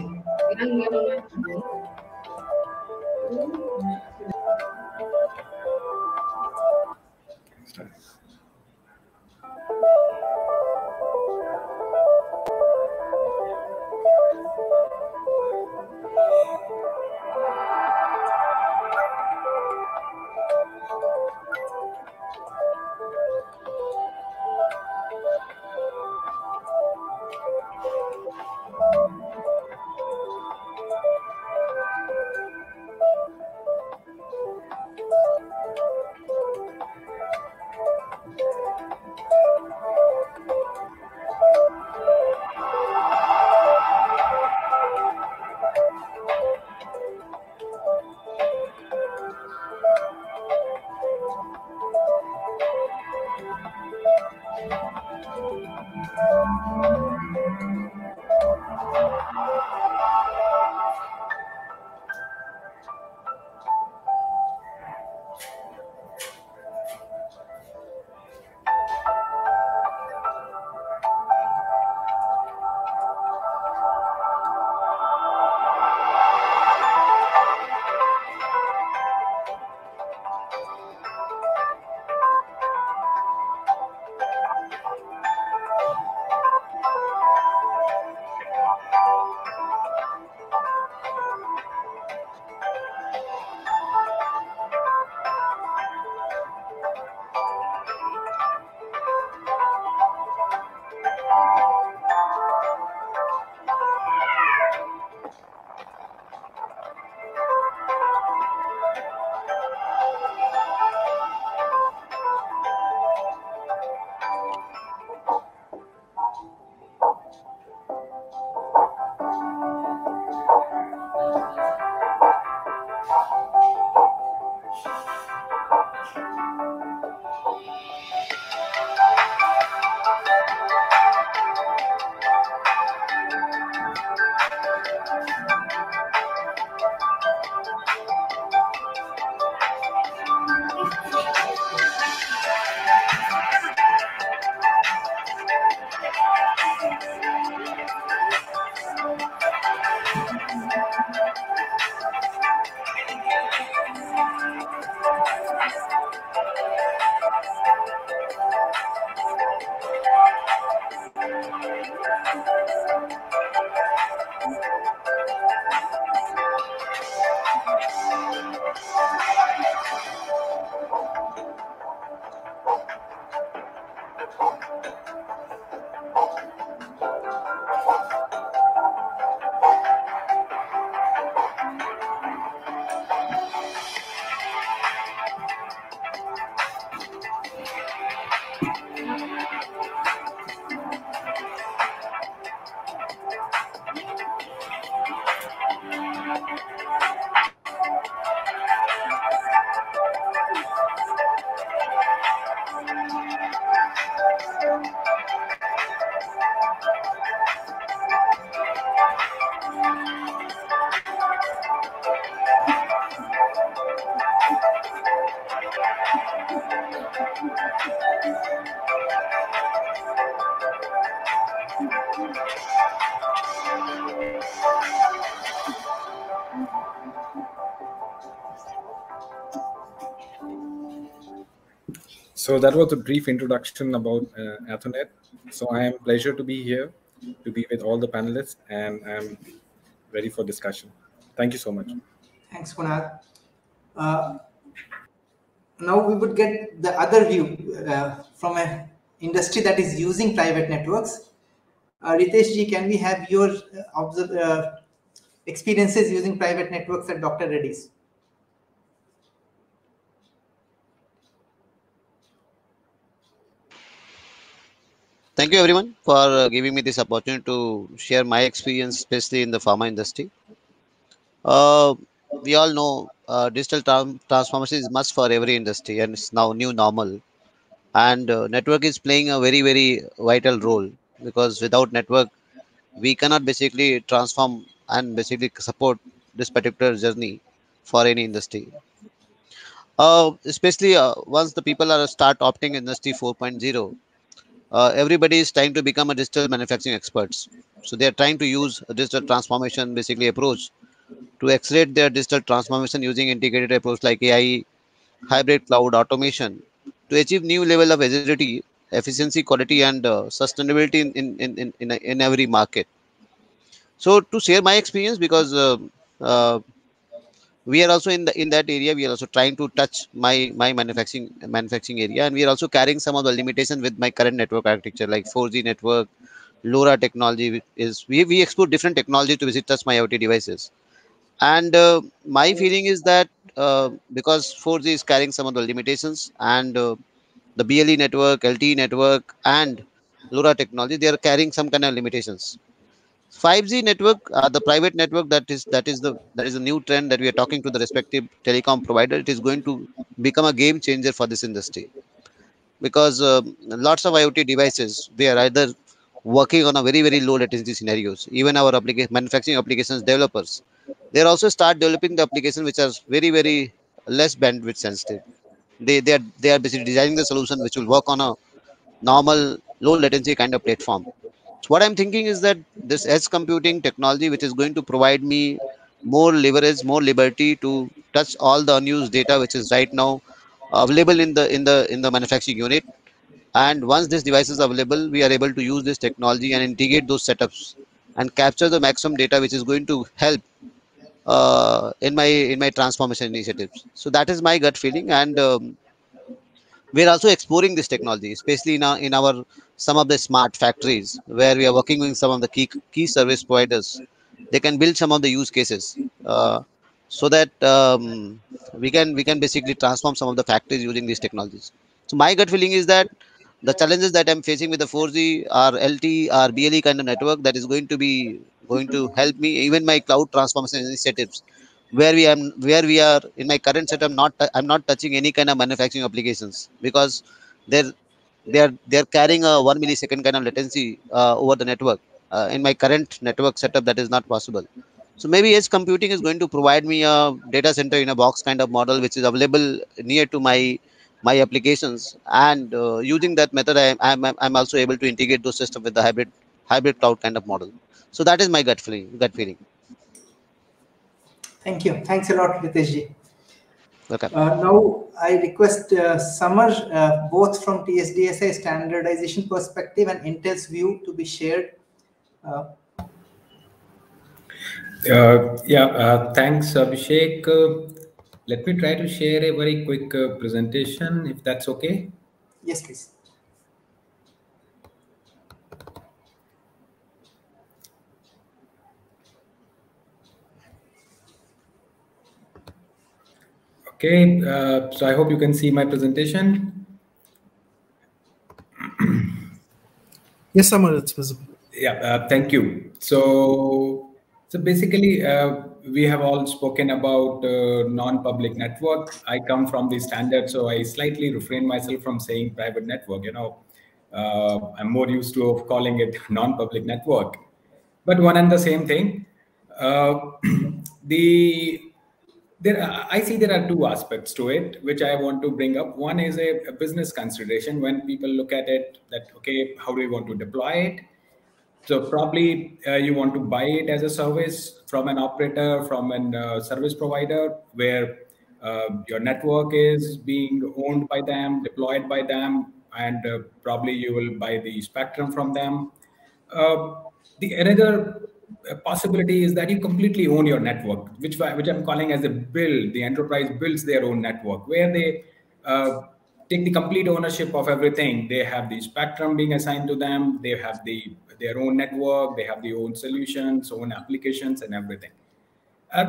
So that was a brief introduction about Athonet. So I am pleasure to be here, to be with all the panelists, and I'm ready for discussion. Thank you so much. Thanks, Kunal. Now we would get the other view from an industry that is using private networks. Ritesh ji, can we have your experiences using private networks at Dr. Reddy's? Thank you everyone for giving me this opportunity to share my experience, especially in the pharma industry. We all know digital transformation is must for every industry, and it's now new normal. And network is playing a very, very vital role, because without network, we cannot basically transform and basically support this particular journey for any industry. Especially once the people are start opting industry 4.0, everybody is trying to become a digital manufacturing experts. So they are trying to use a digital transformation basically approach to accelerate their digital transformation using integrated approach like AI, hybrid cloud automation, to achieve new level of agility, efficiency, quality, and sustainability in every market. So to share my experience, because uh, we are also in that area, we are also trying to touch my manufacturing area, and we are also carrying some of the limitation with my current network architecture like 4G network. LoRa technology is we explore different technology to visit touch my IoT devices. And my feeling is that because 4G is carrying some of the limitations, and the BLE network, LTE network, and LoRa technology, they are carrying some kind of limitations. 5G network, the private network, that is a new trend that we are talking to the respective telecom provider. It is going to become a game changer for this industry, because lots of IoT devices, they are either working on a very, very low latency scenarios. Even our manufacturing applications developers, they also start developing the application which are very, very less bandwidth sensitive. They are basically designing the solution which will work on a normal low latency kind of platform. So what I'm thinking is that this edge computing technology, which is going to provide me more leverage, more liberty to touch all the unused data which is right now available in the manufacturing unit. And once this device is available, we are able to use this technology and integrate those setups and capture the maximum data, which is going to help in my transformation initiatives. So that is my gut feeling, and we are also exploring this technology, especially in our some of the smart factories where we are working with some of the key service providers. They can build some of the use cases, so that we can basically transform some of the factories using these technologies. So my gut feeling is that the challenges that I'm facing with the 4G or LTE or BLE kind of network, that is going to help me even my cloud transformation initiatives, where we are in my current setup. I'm not touching any kind of manufacturing applications, because they're they're carrying a 1 millisecond kind of latency over the network. In my current network setup, that is not possible. So maybe edge computing is going to provide me a data center in a box kind of model, which is available near to my applications, and using that method, I'm also able to integrate those systems with the hybrid cloud kind of model. So that is my gut feeling. Thank you. Thanks a lot, Ritesh ji. Okay. Now I request Samar, both from TSDSI standardization perspective and Intel's view, to be shared. Thanks, Abhishek. Let me try to share a very quick presentation, if that's okay. Yes, please. Okay, so I hope you can see my presentation. Yes, Samar, it's visible. Yeah, thank you. So basically, we have all spoken about non-public network. I come from the standard, so I slightly refrain myself from saying private network. I'm more used to of calling it non-public network, but one and the same thing. I see there are two aspects to it, which I want to bring up. One is a business consideration. When people look at it, that, okay, how do we want to deploy it? So probably you want to buy it as a service from an operator, from a service provider, where your network is being owned by them, deployed by them, and probably you will buy the spectrum from them. The another possibility is that you completely own your network, which I'm calling as a build. The enterprise builds their own network, where they take the complete ownership of everything. They have the spectrum being assigned to them. They have their own network. They have their own solutions, own applications, and everything.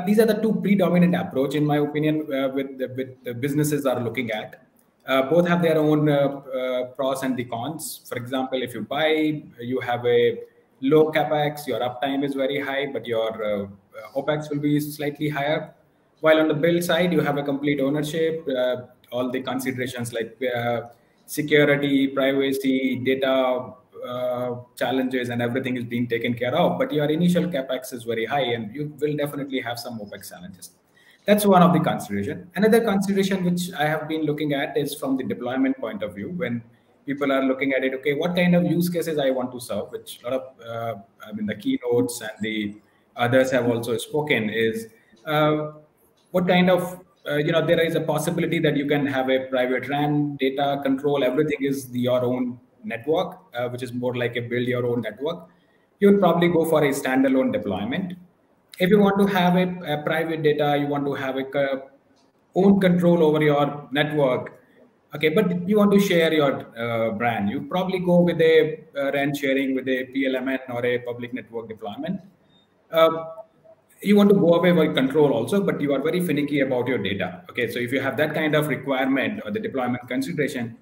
These are the two predominant approach, in my opinion, with the businesses are looking at. Both have their own pros and the cons. For example, if you buy, you have a low capex, your uptime is very high, but your OPEX will be slightly higher. While on the build side, you have a complete ownership, all the considerations like security, privacy, data challenges, and everything is being taken care of. But your initial capex is very high, and you will definitely have some OPEX challenges. That's one of the consideration. Another consideration which I have been looking at is from the deployment point of view. When people are looking at it, okay, what kind of use cases I want to serve, which a lot of, I mean, the keynotes and the others have also spoken, is what kind of, there is a possibility that you can have a private RAN, data control, everything is your own network, which is more like a build your own network. You would probably go for a standalone deployment. If you want to have a private data, you want to have a own control over your network, okay, but you want to share your brand, you probably go with a RAN sharing with a PLMN or a public network deployment. You want to go away with control also, but you are very finicky about your data. Okay, so if you have that kind of requirement or the deployment consideration,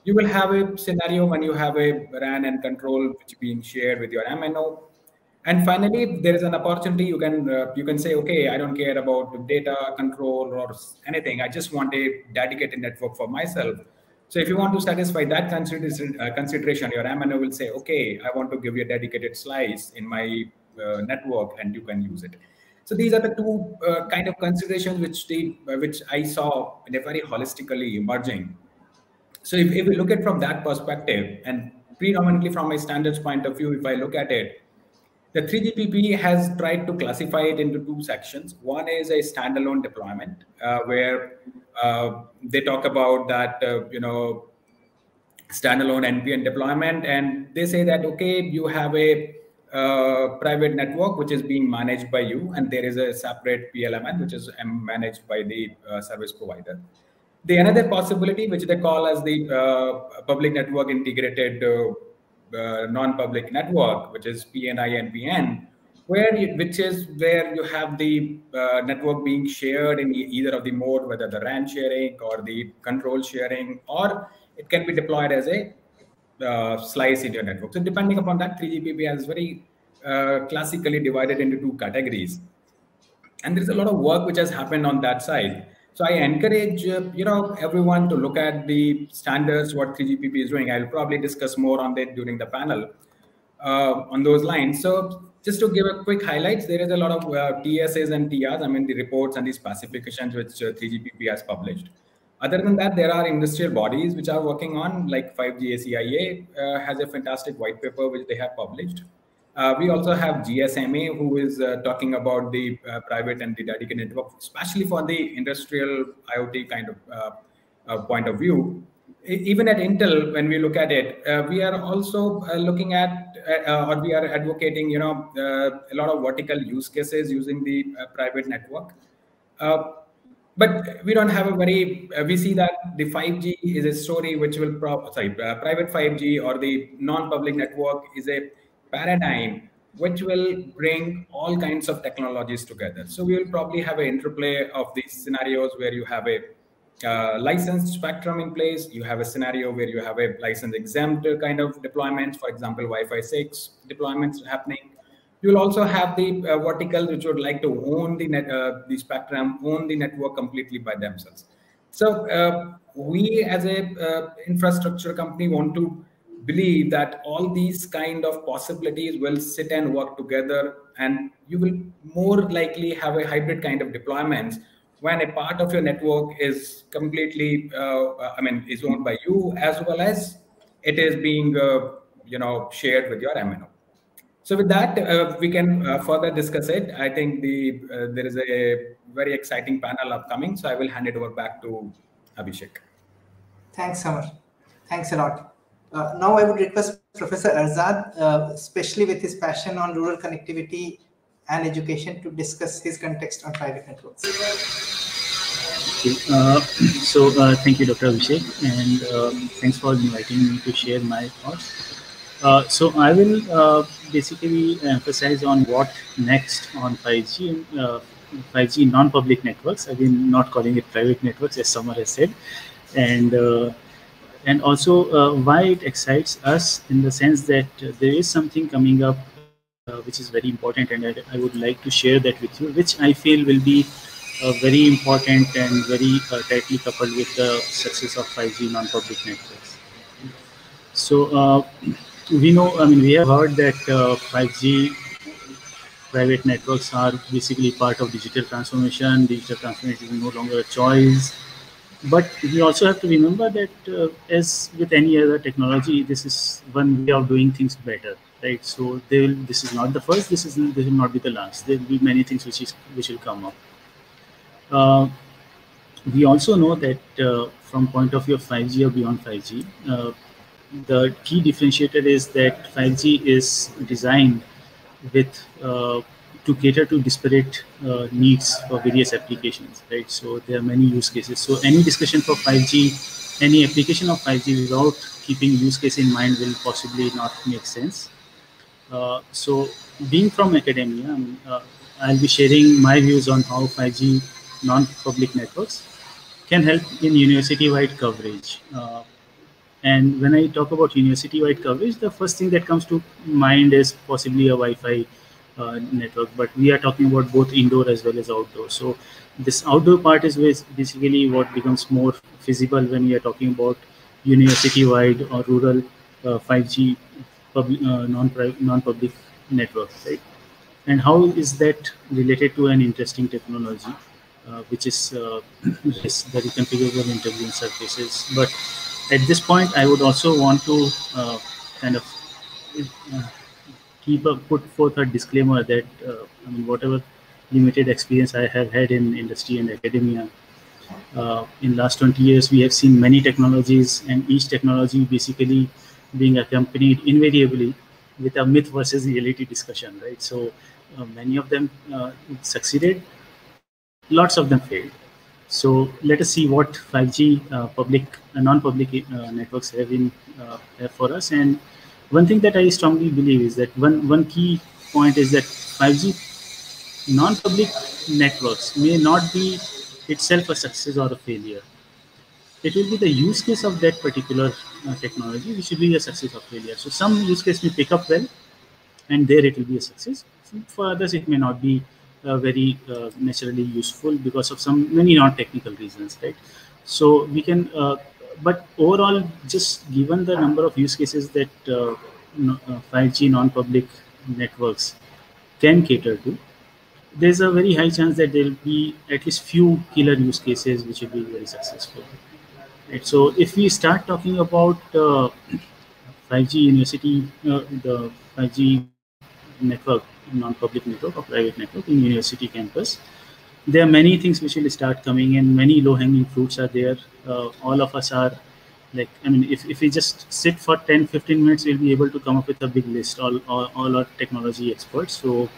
you will have a scenario when you have a RAN and control which is being shared with your MNO. And finally, if there is an opportunity, you can say, okay, I don't care about data control or anything. I just want a dedicated network for myself. So if you want to satisfy that consideration, your MNO will say, okay, I want to give you a dedicated slice in my network, and you can use it. So these are the two kind of considerations which I saw in a very holistically emerging. So if we look at from that perspective, and predominantly from a standards point of view, if I look at it, the 3GPP has tried to classify it into two sections. One is a standalone deployment, where they talk about that, standalone NPN deployment, and they say that, okay, you have a private network which is being managed by you, and there is a separate PLMN which is managed by the service provider. The another possibility, which they call as the public network integrated non-public network, which is PNI and PN, which is where you have the network being shared in either of the mode, whether the RAN sharing or the control sharing, or it can be deployed as a slice in your network. So depending upon that, 3GPP has very classically divided into two categories. And there's a lot of work which has happened on that side. So I encourage everyone to look at the standards, what 3GPP is doing. I'll probably discuss more on that during the panel on those lines. So just to give a quick highlights, there is a lot of TSAs and TRs, I mean the reports and the specifications which 3GPP has published. Other than that, there are industrial bodies which are working on, like 5G ACIA has a fantastic white paper which they have published. We also have GSMA, who is talking about the private and the dedicated network, especially for the industrial IoT kind of point of view. Even at Intel, when we look at it, we are also looking at, or we are advocating, a lot of vertical use cases using the private network. But we don't have a very, we see that the 5G is a story which will, private 5G or the non-public network is a paradigm which will bring all kinds of technologies together. So we will probably have an interplay of these scenarios where you have a licensed spectrum in place. You have a scenario where you have a license exempt kind of deployments, for example, Wi-Fi 6 deployments happening. You will also have the verticals which would like to own the spectrum, own the network completely by themselves. So we as a infrastructure company want to believe that all these kind of possibilities will sit and work together, and you will more likely have a hybrid kind of deployments when a part of your network is completely, is owned by you, as well as it is being, shared with your MNO. So with that, we can further discuss it. I think there is a very exciting panel upcoming, so I will hand it over back to Abhishek. Thanks, Samar. Thanks a lot. Now I would request Professor Arzad, especially with his passion on rural connectivity, and Education to discuss his context on private networks. Okay. Thank you, Dr. Abhishek, and thanks for inviting me to share my thoughts. So I will basically emphasize on what next on 5G and 5G non-public networks. Again, not calling it private networks, as Samar has said, and also why it excites us in the sense that there is something coming up which is very important, and I would like to share that with you, which I feel will be very important and very tightly coupled with the success of 5G non-public networks. So we know, I mean, we have heard that 5G private networks are basically part of digital transformation. Digital transformation is no longer a choice. But we also have to remember that as with any other technology, this is one way of doing things better, right? So this is not the first, this will not be the last. There will be many things which will come up. We also know that from point of view of 5G or beyond 5G, the key differentiator is that 5G is designed with to cater to disparate needs for various applications, right? So there are many use cases. So any discussion for 5G, any application of 5G without keeping use case in mind will possibly not make sense. So being from academia, I'll be sharing my views on how 5G non-public networks can help in university-wide coverage. And when I talk about university-wide coverage, the first thing that comes to mind is possibly a Wi-Fi network, but we are talking about both indoor as well as outdoor. So this outdoor part is basically what becomes more feasible when we are talking about university-wide or rural 5G non-public networks, right? And how is that related to an interesting technology, which is the reconfigurable intelligent surfaces? But at this point, I would also want to kind of put forth a disclaimer that I mean, whatever limited experience I have had in industry and academia, in last 20 years, we have seen many technologies, and each technology basically being accompanied invariably with a myth versus reality discussion, right? So many of them succeeded, lots of them failed. So let us see what 5G public and non-public networks have for us. And one thing that I strongly believe is that one key point is that 5G non-public networks may not be itself a success or a failure. It will be the use case of that particular technology which will be a success or failure. So some use case may pick up well, and there it will be a success. For others, it may not be very naturally useful because of many non-technical reasons, right? So we can, but overall, just given the number of use cases that 5G non-public networks can cater to, there's a very high chance that there will be at least few killer use cases which will be very successful. Right? So if we start talking about 5G university, the 5G network, non-public network or private network in university campus, there are many things which will start coming in. Many low-hanging fruits are there. All of us are like, I mean, if we just sit for 10-15 minutes, we'll be able to come up with a big list. All our technology experts. So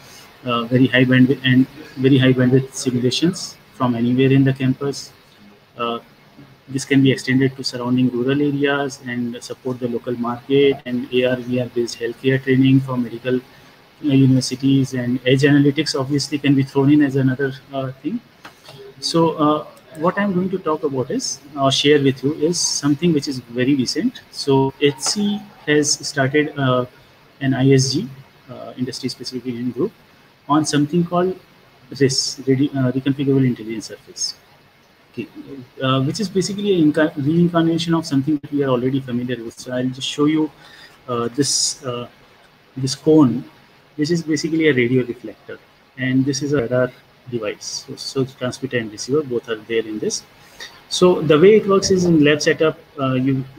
very high bandwidth simulations from anywhere in the campus. This can be extended to surrounding rural areas and support the local market, and AR/VR based healthcare training for medical universities, and edge analytics obviously can be thrown in as another thing. So what I'm going to talk about is, or share with you, is something which is very recent. So HC has started an ISG, industry specific engine group, on something called RIS, reconfigurable intelligent surface. Okay. Which is basically a reincarnation of something that we are already familiar with. So I'll just show you this cone, which is basically a radio reflector, and this is a radar device. So transmitter and receiver both are there in this. So the way it works is, in lab setup,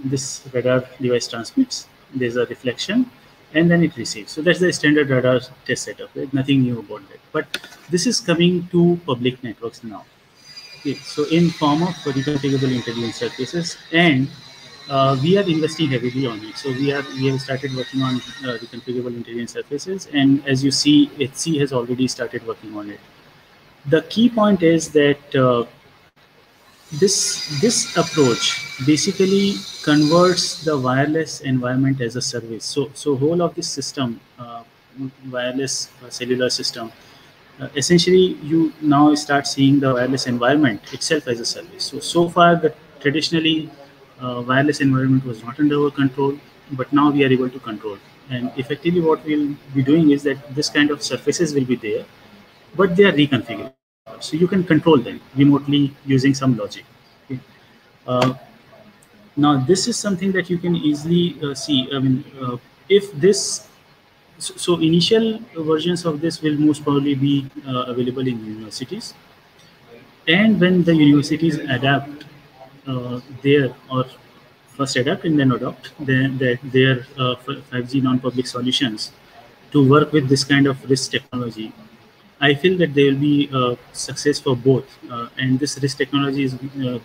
this radar device transmits, there's a reflection, and then it receives. So that's the standard radar test setup, right? Nothing new about that. But this is coming to public networks now. Okay. So in form of reconfigurable intelligent surfaces, and we are investing heavily on it. So we have started working on the configurable intelligent surfaces, and as you see, HC has already started working on it. The key point is that this approach basically converts the wireless environment as a service. So whole of this system, wireless cellular system, essentially you now start seeing the wireless environment itself as a service. So far, the traditionally wireless environment was not under our control, but now we are able to control. And effectively, what we'll be doing is that this kind of surfaces will be there, but they are reconfigured. So you can control them remotely using some logic. Okay. Now, this is something that you can easily see. I mean, if this, so initial versions of this will most probably be available in universities. And when the universities adapt their, or first adapt and then adopt their 5G non-public solutions to work with this kind of RIS technology, I feel that there will be success for both. And this RIS technology is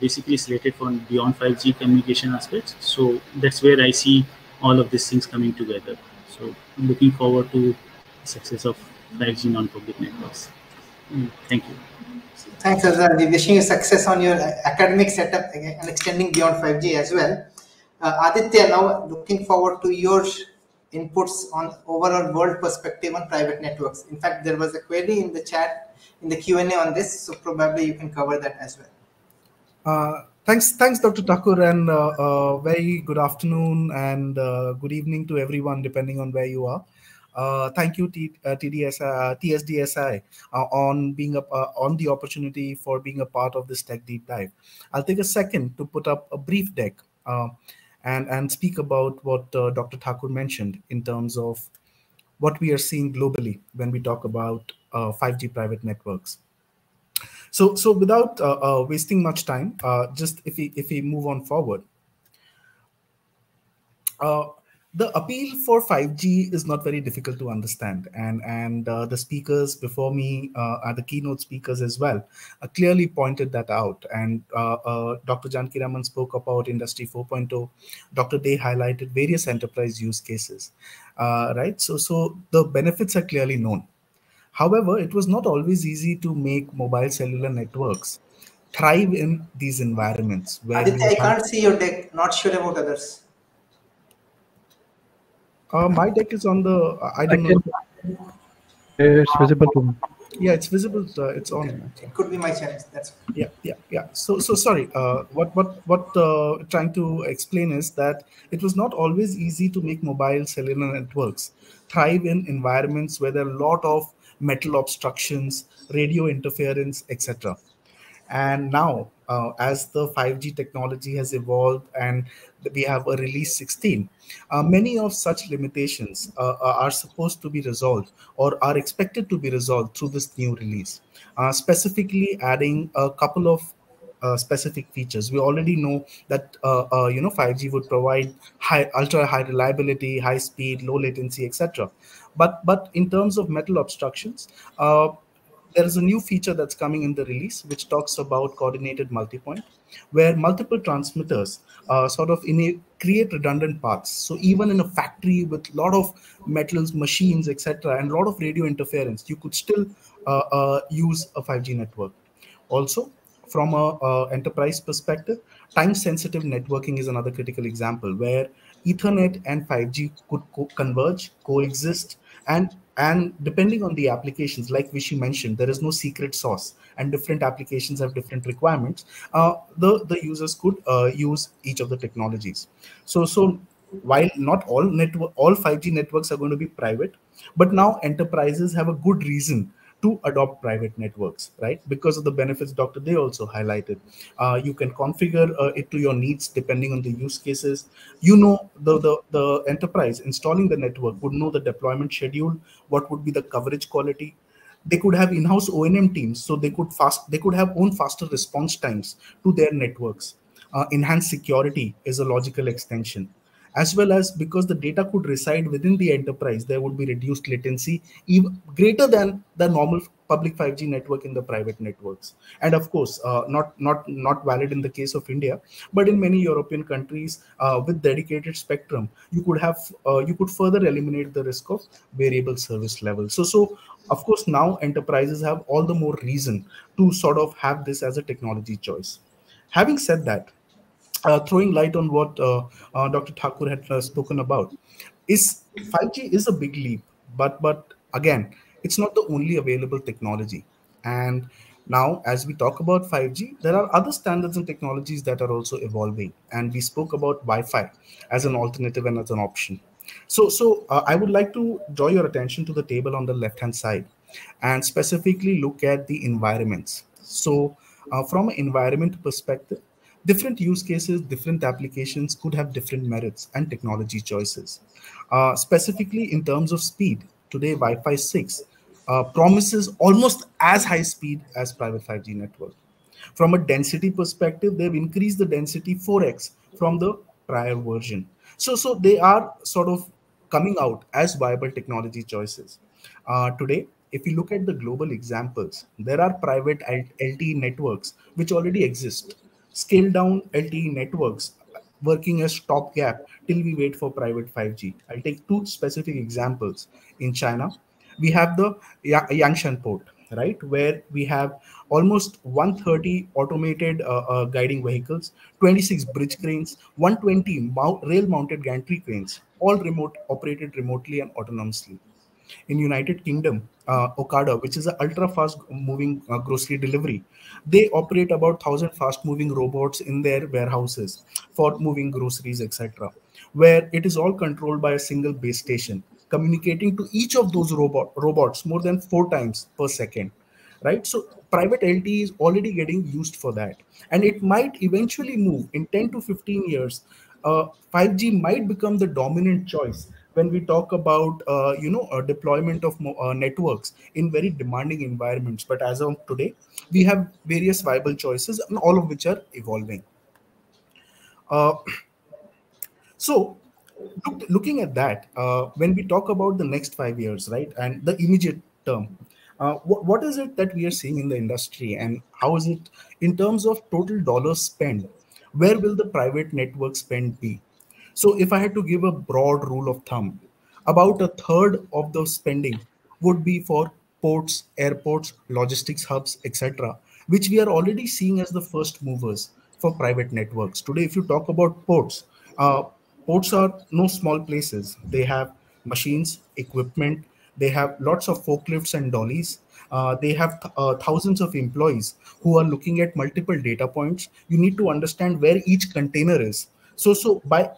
basically slated for beyond 5G communication aspects. So that's where I see all of these things coming together. So I'm looking forward to success of 5G non-public networks. Thank you. Thanks, Azhar. Wishing you success on your academic setup and extending beyond 5G as well. Aditya, now looking forward to your inputs on overall world perspective on private networks. In fact, there was a query in the chat, in the Q&A on this, so probably you can cover that as well. Thanks, Dr. Thakur, and very good afternoon and good evening to everyone, depending on where you are. Thank you, TSDSI, on being on the opportunity for being a part of this tech deep dive. I'll take a second to put up a brief deck and speak about what Dr. Thakur mentioned in terms of what we are seeing globally when we talk about 5G private networks. So without wasting much time, just if we move on forward, the appeal for 5G is not very difficult to understand, and the speakers before me, the keynote speakers as well, clearly pointed that out. And Dr. Janaki Raman spoke about Industry 4.0. Dr. Day highlighted various enterprise use cases, right? So the benefits are clearly known. However, it was not always easy to make mobile cellular networks thrive in these environments. Where Aditya, I can't see your deck. Not sure about others. My deck is on the. I don't know. It's visible to me. Yeah, it's visible. It's on. It could be my channel. That's yeah. So sorry. What trying to explain is that it was not always easy to make mobile cellular networks thrive in environments where there are a lot of metal obstructions, radio interference, etc. And now, as the 5G technology has evolved and we have a release 16, many of such limitations are supposed to be resolved or are expected to be resolved through this new release, specifically adding a couple of specific features. We already know that 5G would provide ultra high reliability, high speed, low latency, etc. But in terms of metal obstructions, there is a new feature that's coming in the release, which talks about coordinated multipoint, where multiple transmitters create redundant paths. So even in a factory with a lot of metals, machines, etc., and a lot of radio interference, you could still use a 5G network. Also, from a enterprise perspective, time-sensitive networking is another critical example where Ethernet and 5G could converge, coexist, and depending on the applications, like Vishy mentioned, there is no secret sauce, and different applications have different requirements. The users could use each of the technologies. So while not all 5G networks are going to be private, but now enterprises have a good reason to adopt private networks, right? Because of the benefits Dr. Day also highlighted. You can configure it to your needs depending on the use cases. The enterprise installing the network would know the deployment schedule, what would be the coverage quality. They could have in-house O&M teams, so they could have own faster response times to their networks. Enhanced security is a logical extension. as well as because the data could reside within the enterprise, there would be reduced latency even greater than the normal public 5G network in the private networks. And of course, not valid in the case of India, but in many European countries with dedicated spectrum, you could further eliminate the risk of variable service level. So of course, now enterprises have all the more reason to sort of have this as a technology choice. Having said that, throwing light on what Dr. Thakur had spoken about, is 5G is a big leap, but again, it's not the only available technology. And now, as we talk about 5G, there are other standards and technologies that are also evolving. And we spoke about Wi-Fi as an alternative and as an option. So I would like to draw your attention to the table on the left-hand side and specifically look at the environments. So from an environment perspective, different use cases, different applications could have different merits and technology choices. Specifically in terms of speed, today Wi-Fi 6 promises almost as high speed as private 5G network. From a density perspective, they've increased the density 4x from the prior version. So they are sort of coming out as viable technology choices. Today, if you look at the global examples, there are private LTE networks which already exist. Scale down LTE networks working as stopgap till we wait for private 5G. I'll take two specific examples. In China, we have the Yangshan port, right, where we have almost 130 automated guiding vehicles, 26 bridge cranes, 120 rail-mounted gantry cranes, all operated remotely and autonomously. In United Kingdom, Ocado, which is an ultra-fast moving grocery delivery, they operate about 1,000 fast-moving robots in their warehouses for moving groceries, etc., where it is all controlled by a single base station, communicating to each of those robots more than 4 times per second, right? So private LTE is already getting used for that, and it might eventually move in 10 to 15 years. 5G might become the dominant choice when we talk about deployment of networks in very demanding environments. But as of today, we have various viable choices, and all of which are evolving. So looking at that, when we talk about the next 5 years, right, and the immediate term, what is it that we are seeing in the industry, and how is it in terms of total dollars spent? Where will the private network spend be? So if I had to give a broad rule of thumb, about a third of the spending would be for ports, airports, logistics hubs, etc., which we are already seeing as the first movers for private networks. Today, if you talk about ports, ports are no small places. They have machines, equipment, they have lots of forklifts and dollies. They have thousands of employees who are looking at multiple data points. You need to understand where each container is. So by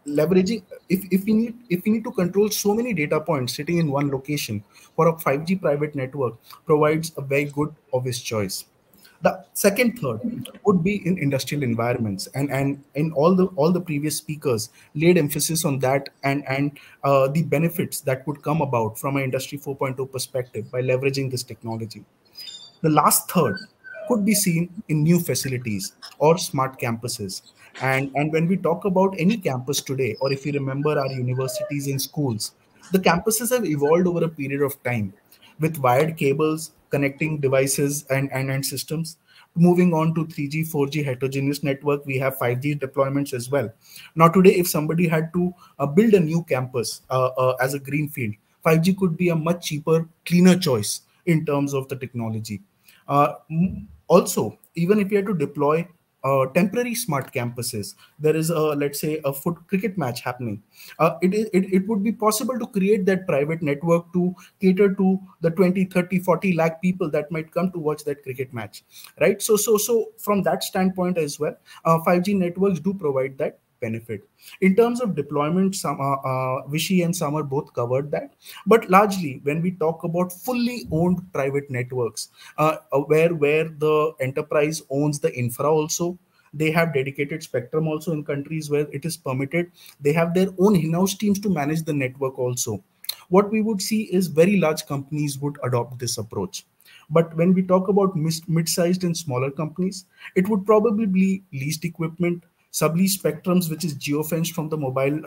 leveraging, if we need to control so many data points sitting in one location, for a 5G private network provides a very good obvious choice. The second third would be in industrial environments, and in all the previous speakers laid emphasis on that, and the benefits that would come about from an industry 4.0 perspective by leveraging this technology. The last third could be seen in new facilities or smart campuses. And when we talk about any campus today, or if you remember our universities and schools, the campuses have evolved over a period of time with wired cables connecting devices and systems. Moving on to 3G, 4G heterogeneous network, we have 5G deployments as well. Now today, if somebody had to build a new campus as a greenfield, 5G could be a much cheaper, cleaner choice in terms of the technology. Also, even if you had to deploy temporary smart campuses, there is let's say a foot cricket match happening, it would be possible to create that private network to cater to the 20, 30, 40 lakh people that might come to watch that cricket match, right? So from that standpoint as well, 5G networks do provide that benefit. In terms of deployment, Vishy and Samar both covered that, but largely when we talk about fully owned private networks, where the enterprise owns the infra also, they have dedicated spectrum also in countries where it is permitted, they have their own in-house teams to manage the network also. What we would see is very large companies would adopt this approach. But when we talk about mid-sized and smaller companies, it would probably be leased equipment, sublease spectrums, which is geofenced from the mobile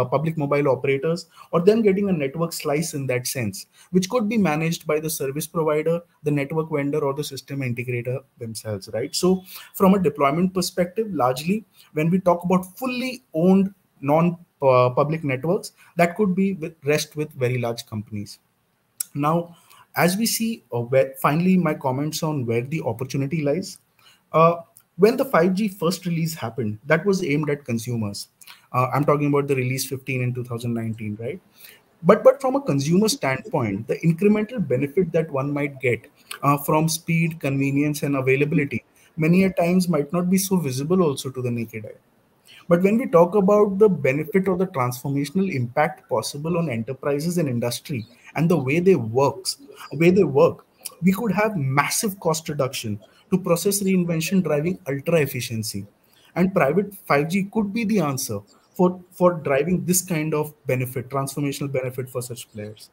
public mobile operators, or them getting a network slice in that sense, which could be managed by the service provider, the network vendor, or the system integrator themselves, right? So from a deployment perspective, largely when we talk about fully owned non-public networks, that could be rest with very large companies. Now, as we see, finally, my comments on where the opportunity lies. When the 5G first release happened, that was aimed at consumers. I'm talking about the release 15 in 2019, right? But from a consumer standpoint, the incremental benefit that one might get from speed, convenience, and availability many a times might not be so visible also to the naked eye. But when we talk about the benefit or the transformational impact possible on enterprises and industry and the way they work, we could have massive cost reduction to process reinvention driving ultra efficiency. And private 5G could be the answer for driving this kind of benefit, transformational benefit for such players.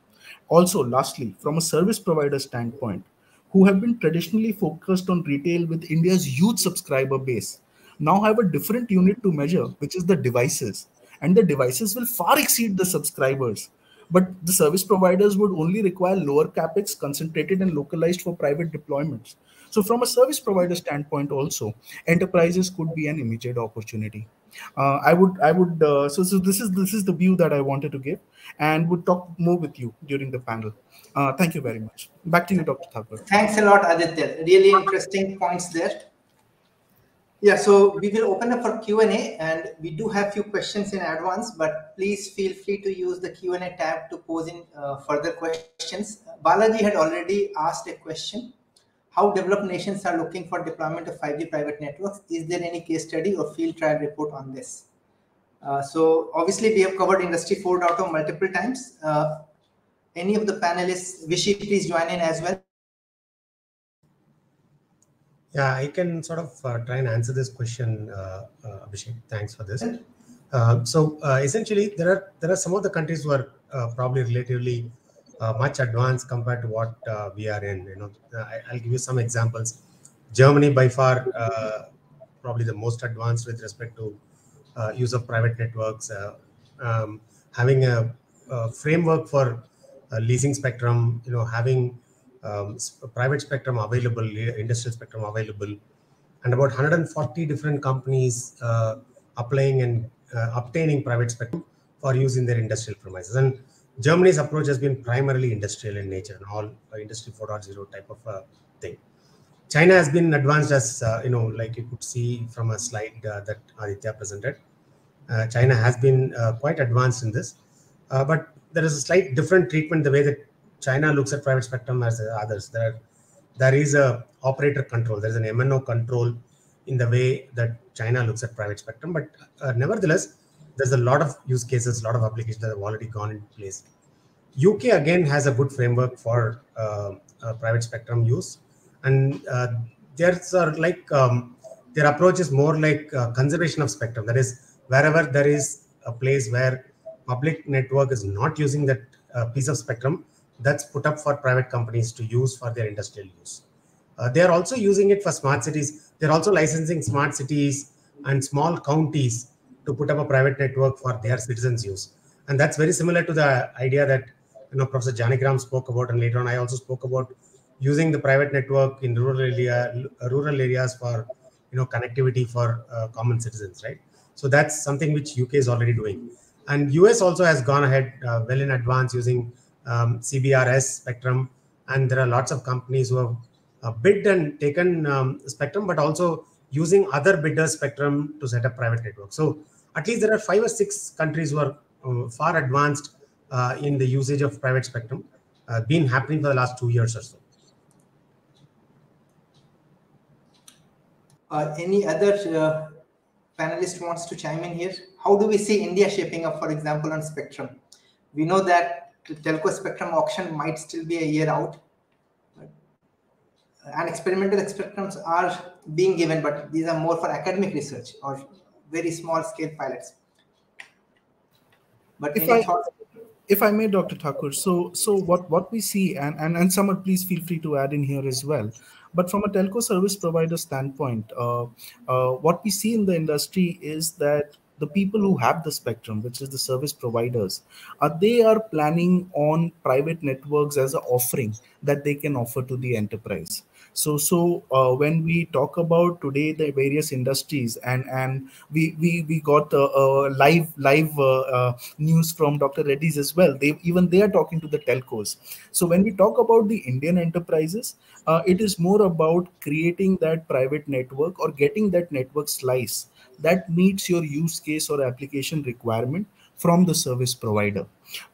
Also, lastly, from a service provider standpoint, who have been traditionally focused on retail with India's huge subscriber base, now have a different unit to measure, which is the devices. And the devices will far exceed the subscribers. But the service providers would only require lower capex, concentrated and localized for private deployments. So from a service provider standpoint also, enterprises could be an immediate opportunity. So this is the view that I wanted to give, and would talk more with you during the panel. Thank you very much. Back to you, Dr. Thakur. Thanks a lot, Aditya. Really interesting points there. Yeah, so we will open up for Q&A, and we do have few questions in advance, but please feel free to use the Q&A tab to pose in further questions. Balaji had already asked a question. How developed nations are looking for deployment of 5G private networks? Is there any case study or field trial report on this? So obviously we have covered Industry 4.0 multiple times. Any of the panelists, Vishy, please join in as well. Yeah, I can sort of try and answer this question, Abhishek. Thanks for this. Essentially, there are some of the countries who are probably relatively much advanced compared to what we are in. I'll give you some examples. Germany, by far, probably the most advanced with respect to use of private networks, having a framework for leasing spectrum, having private spectrum available, industrial spectrum available, and about 140 different companies applying and obtaining private spectrum for use in their industrial premises. And Germany's approach has been primarily industrial in nature, and all Industry 4.0 type of thing. China has been advanced as, like you could see from a slide that Aditya presented. China has been quite advanced in this, but there is a slight different treatment the way that China looks at private spectrum as others. There is a operator control. There is an MNO control in the way that China looks at private spectrum. But nevertheless, there's a lot of use cases, a lot of applications that have already gone into place. UK again has a good framework for private spectrum use, and theirs are like their approach is more like conservation of spectrum. That is, wherever there is a place where public network is not using that piece of spectrum, that's put up for private companies to use for their industrial use. They are also using it for smart cities. They're also licensing smart cities and small counties to put up a private network for their citizens' use. And that's very similar to the idea that Professor Janigram spoke about, and later on I also spoke about using the private network in rural areas for connectivity for common citizens, right? So that's something which UK is already doing. And US also has gone ahead well in advance using CBRS spectrum, and there are lots of companies who have bid and taken spectrum, but also using other bidders' spectrum to set up private networks. So at least there are 5 or 6 countries who are far advanced in the usage of private spectrum, been happening for the last 2 years or so. Any other panelist wants to chime in here? How do we see India shaping up, for example, on spectrum? We know that the telco spectrum auction might still be a year out, and experimental spectrums are being given, but these are more for academic research or very small scale pilots. But if I may, Dr. Thakur, so what we see, and Samar, please feel free to add in here as well. But from a telco service provider standpoint, what we see in the industry is that the people who have the spectrum, which is the service providers, they are planning on private networks as an offering that they can offer to the enterprise. So when we talk about today the various industries, and we got live news from Dr. Reddy's as well. They are talking to the telcos. So when we talk about the Indian enterprises, it is more about creating that private network or getting that network slice that meets your use case or application requirement from the service provider.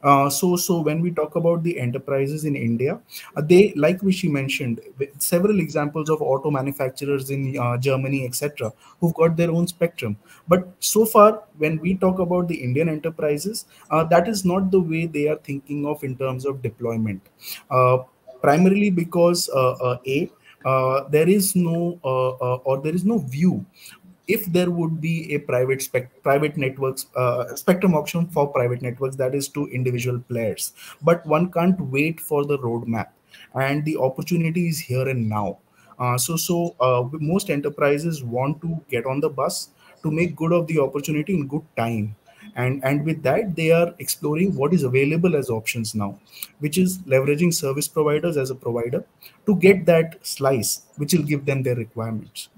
So when we talk about the enterprises in India, they, like Vishy mentioned, with several examples of auto manufacturers in Germany, etc., who've got their own spectrum. But so far, when we talk about the Indian enterprises, that is not the way they are thinking of in terms of deployment. Primarily because there is no or there is no view if there would be a private networks spectrum auction for private networks, that is to individual players. But one can't wait for the roadmap, and the opportunity is here and now. Most enterprises want to get on the bus to make good of the opportunity in good time. And with that, they are exploring what is available as options now, which is leveraging service providers as a provider to get that slice, which will give them their requirements.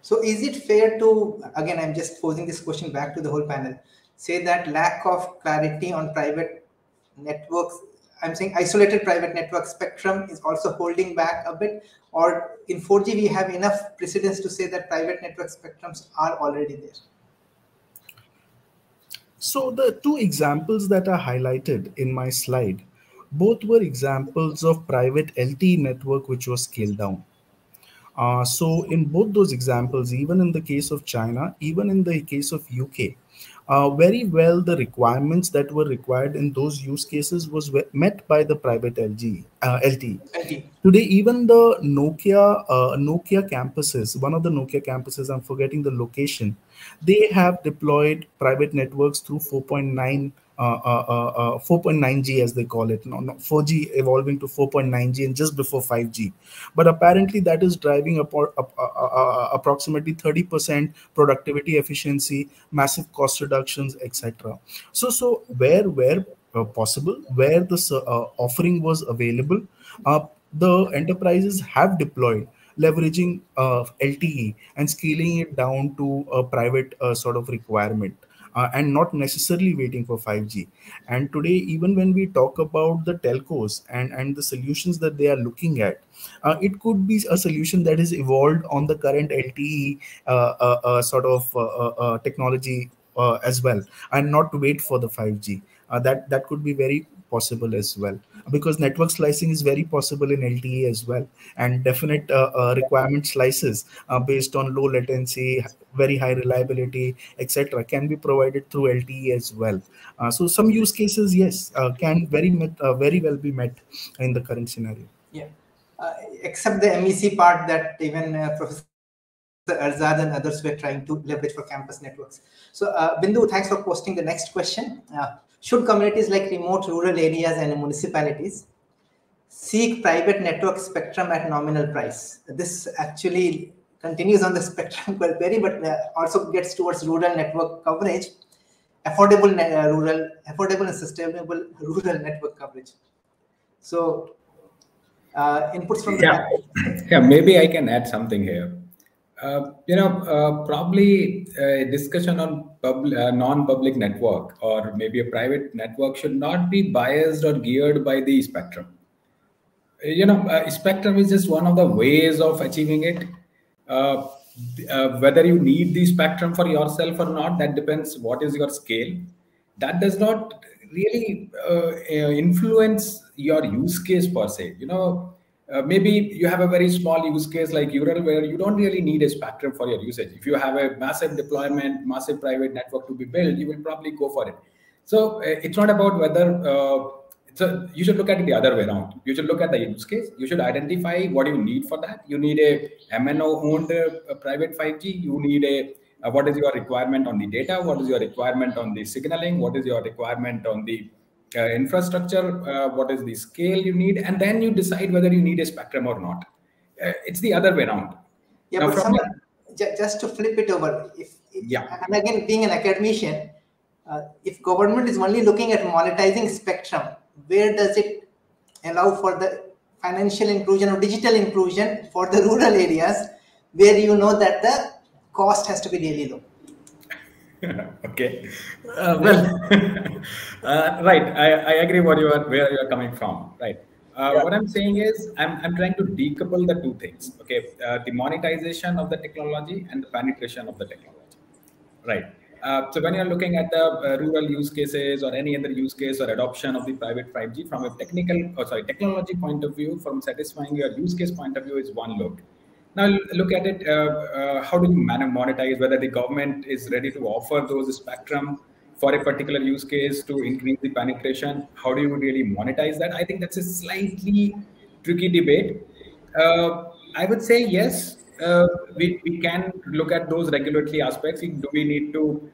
So is it fair to, again, I'm just posing this question back to the whole panel, say that lack of clarity on private networks, I'm saying isolated private network spectrum is also holding back a bit, or in 4G we have enough precedence to say that private network spectrums are already there? So the two examples that are highlighted in my slide, both were examples of private LTE network which was scaled down. So in both those examples, even in the case of China, even in the case of UK, very well the requirements that were required in those use cases was met by the private LTE. Today, even the Nokia campuses, one of the Nokia campuses, I'm forgetting the location, they have deployed private networks through 4.9G as they call it, not 4G evolving to 4.9G and just before 5G. But apparently that is driving approximately 30% productivity efficiency, massive cost reductions, etc. So where possible, where the offering was available, the enterprises have deployed leveraging LTE and scaling it down to a private sort of requirement. And not necessarily waiting for 5G. And today, even when we talk about the telcos and the solutions that they are looking at, it could be a solution that is evolved on the current LTE sort of technology as well, and not to wait for the 5G. That could be very possible as well, because network slicing is very possible in LTE as well, and definite requirement slices based on low latency, very high reliability, etc., can be provided through LTE as well. So some use cases, yes, can very well be met in the current scenario. Yeah, except the MEC part that even Professor Arzad and others were trying to leverage for campus networks. So Bindu, thanks for posting the next question. Should communities like remote rural areas and municipalities seek private network spectrum at nominal price? This actually continues on the spectrum query, but also gets towards rural network coverage, affordable and sustainable rural network coverage. So inputs from the yeah, maybe I can add something here. Probably a discussion on non-public network or maybe a private network should not be biased or geared by the spectrum. Spectrum is just one of the ways of achieving it. Whether you need the spectrum for yourself or not, that depends what is your scale. That does not really influence your use case per se. Maybe you have a very small use case like rural where you don't really need a spectrum for your usage. If you have a massive deployment, massive private network to be built, you will probably go for it. So it's not about whether, so you should look at it the other way around. You should look at the use case. You should identify what you need for that. You need a MNO owned private 5G. You need what is your requirement on the data? What is your requirement on the signaling? What is your requirement on the infrastructure, what is the scale you need, and then you decide whether you need a spectrum or not. It's the other way around. Yeah, now, but just to flip it over, and again, being an academician, if government is only looking at monetizing spectrum, where does it allow for the financial inclusion or digital inclusion for the rural areas where you know that the cost has to be really low? Okay, right. I agree where you are coming from. Right. What I'm saying is I'm trying to decouple the two things. Okay, the monetization of the technology and the penetration of the technology. Right. So when you're looking at the rural use cases or any other use case or adoption of the private 5G from a technology point of view, from satisfying your use case point of view is one look. Now look at it, how do you monetize, whether the government is ready to offer those spectrum for a particular use case to increase the penetration. How do you really monetize that? I think that's a slightly tricky debate. I would say yes, we can look at those regulatory aspects. Do we need to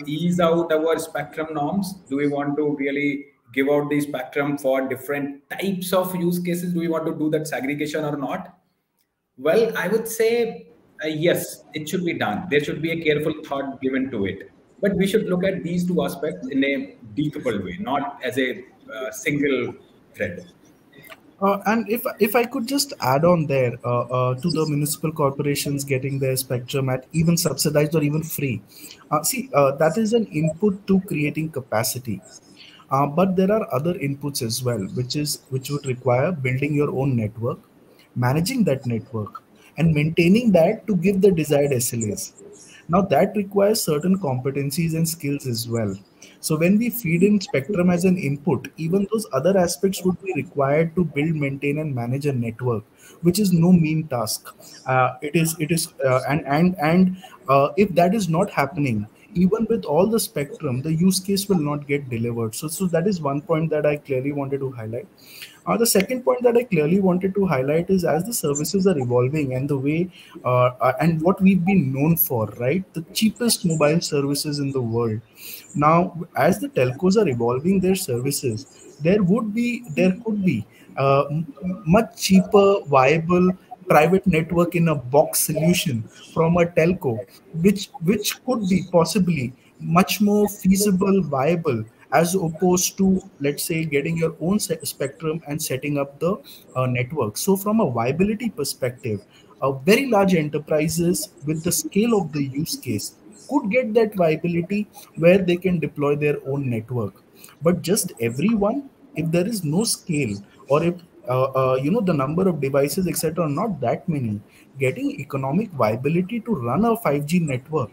ease out our spectrum norms? Do we want to really give out the spectrum for different types of use cases? Do we want to do that segregation or not? Well, I would say yes, it should be done. There should be a careful thought given to it. But we should look at these two aspects in a decoupled way, not as a single thread. And if I could just add on there to the municipal corporations getting their spectrum at even subsidized or even free. That is an input to creating capacity. But there are other inputs as well, which would require building your own network, managing that network, and maintaining that to give the desired SLAs. Now that requires certain competencies and skills as well. So when we feed in spectrum as an input, even those other aspects would be required to build, maintain, and manage a network, which is no mean task. If that is not happening, even with all the spectrum, the use case will not get delivered. So that is one point that I clearly wanted to highlight. The second point that I clearly wanted to highlight is as the services are evolving and the way and what we've been known for, right? The cheapest mobile services in the world. Now, as the telcos are evolving their services, there could be much cheaper, viable private network in a box solution from a telco, which could be possibly much more feasible, viable, as opposed to, let's say, getting your own spectrum and setting up the network. So from a viability perspective, very large enterprises with the scale of the use case could get that viability where they can deploy their own network. But just everyone, if there is no scale, or if the number of devices, etc., are not that many, getting economic viability to run a 5G network,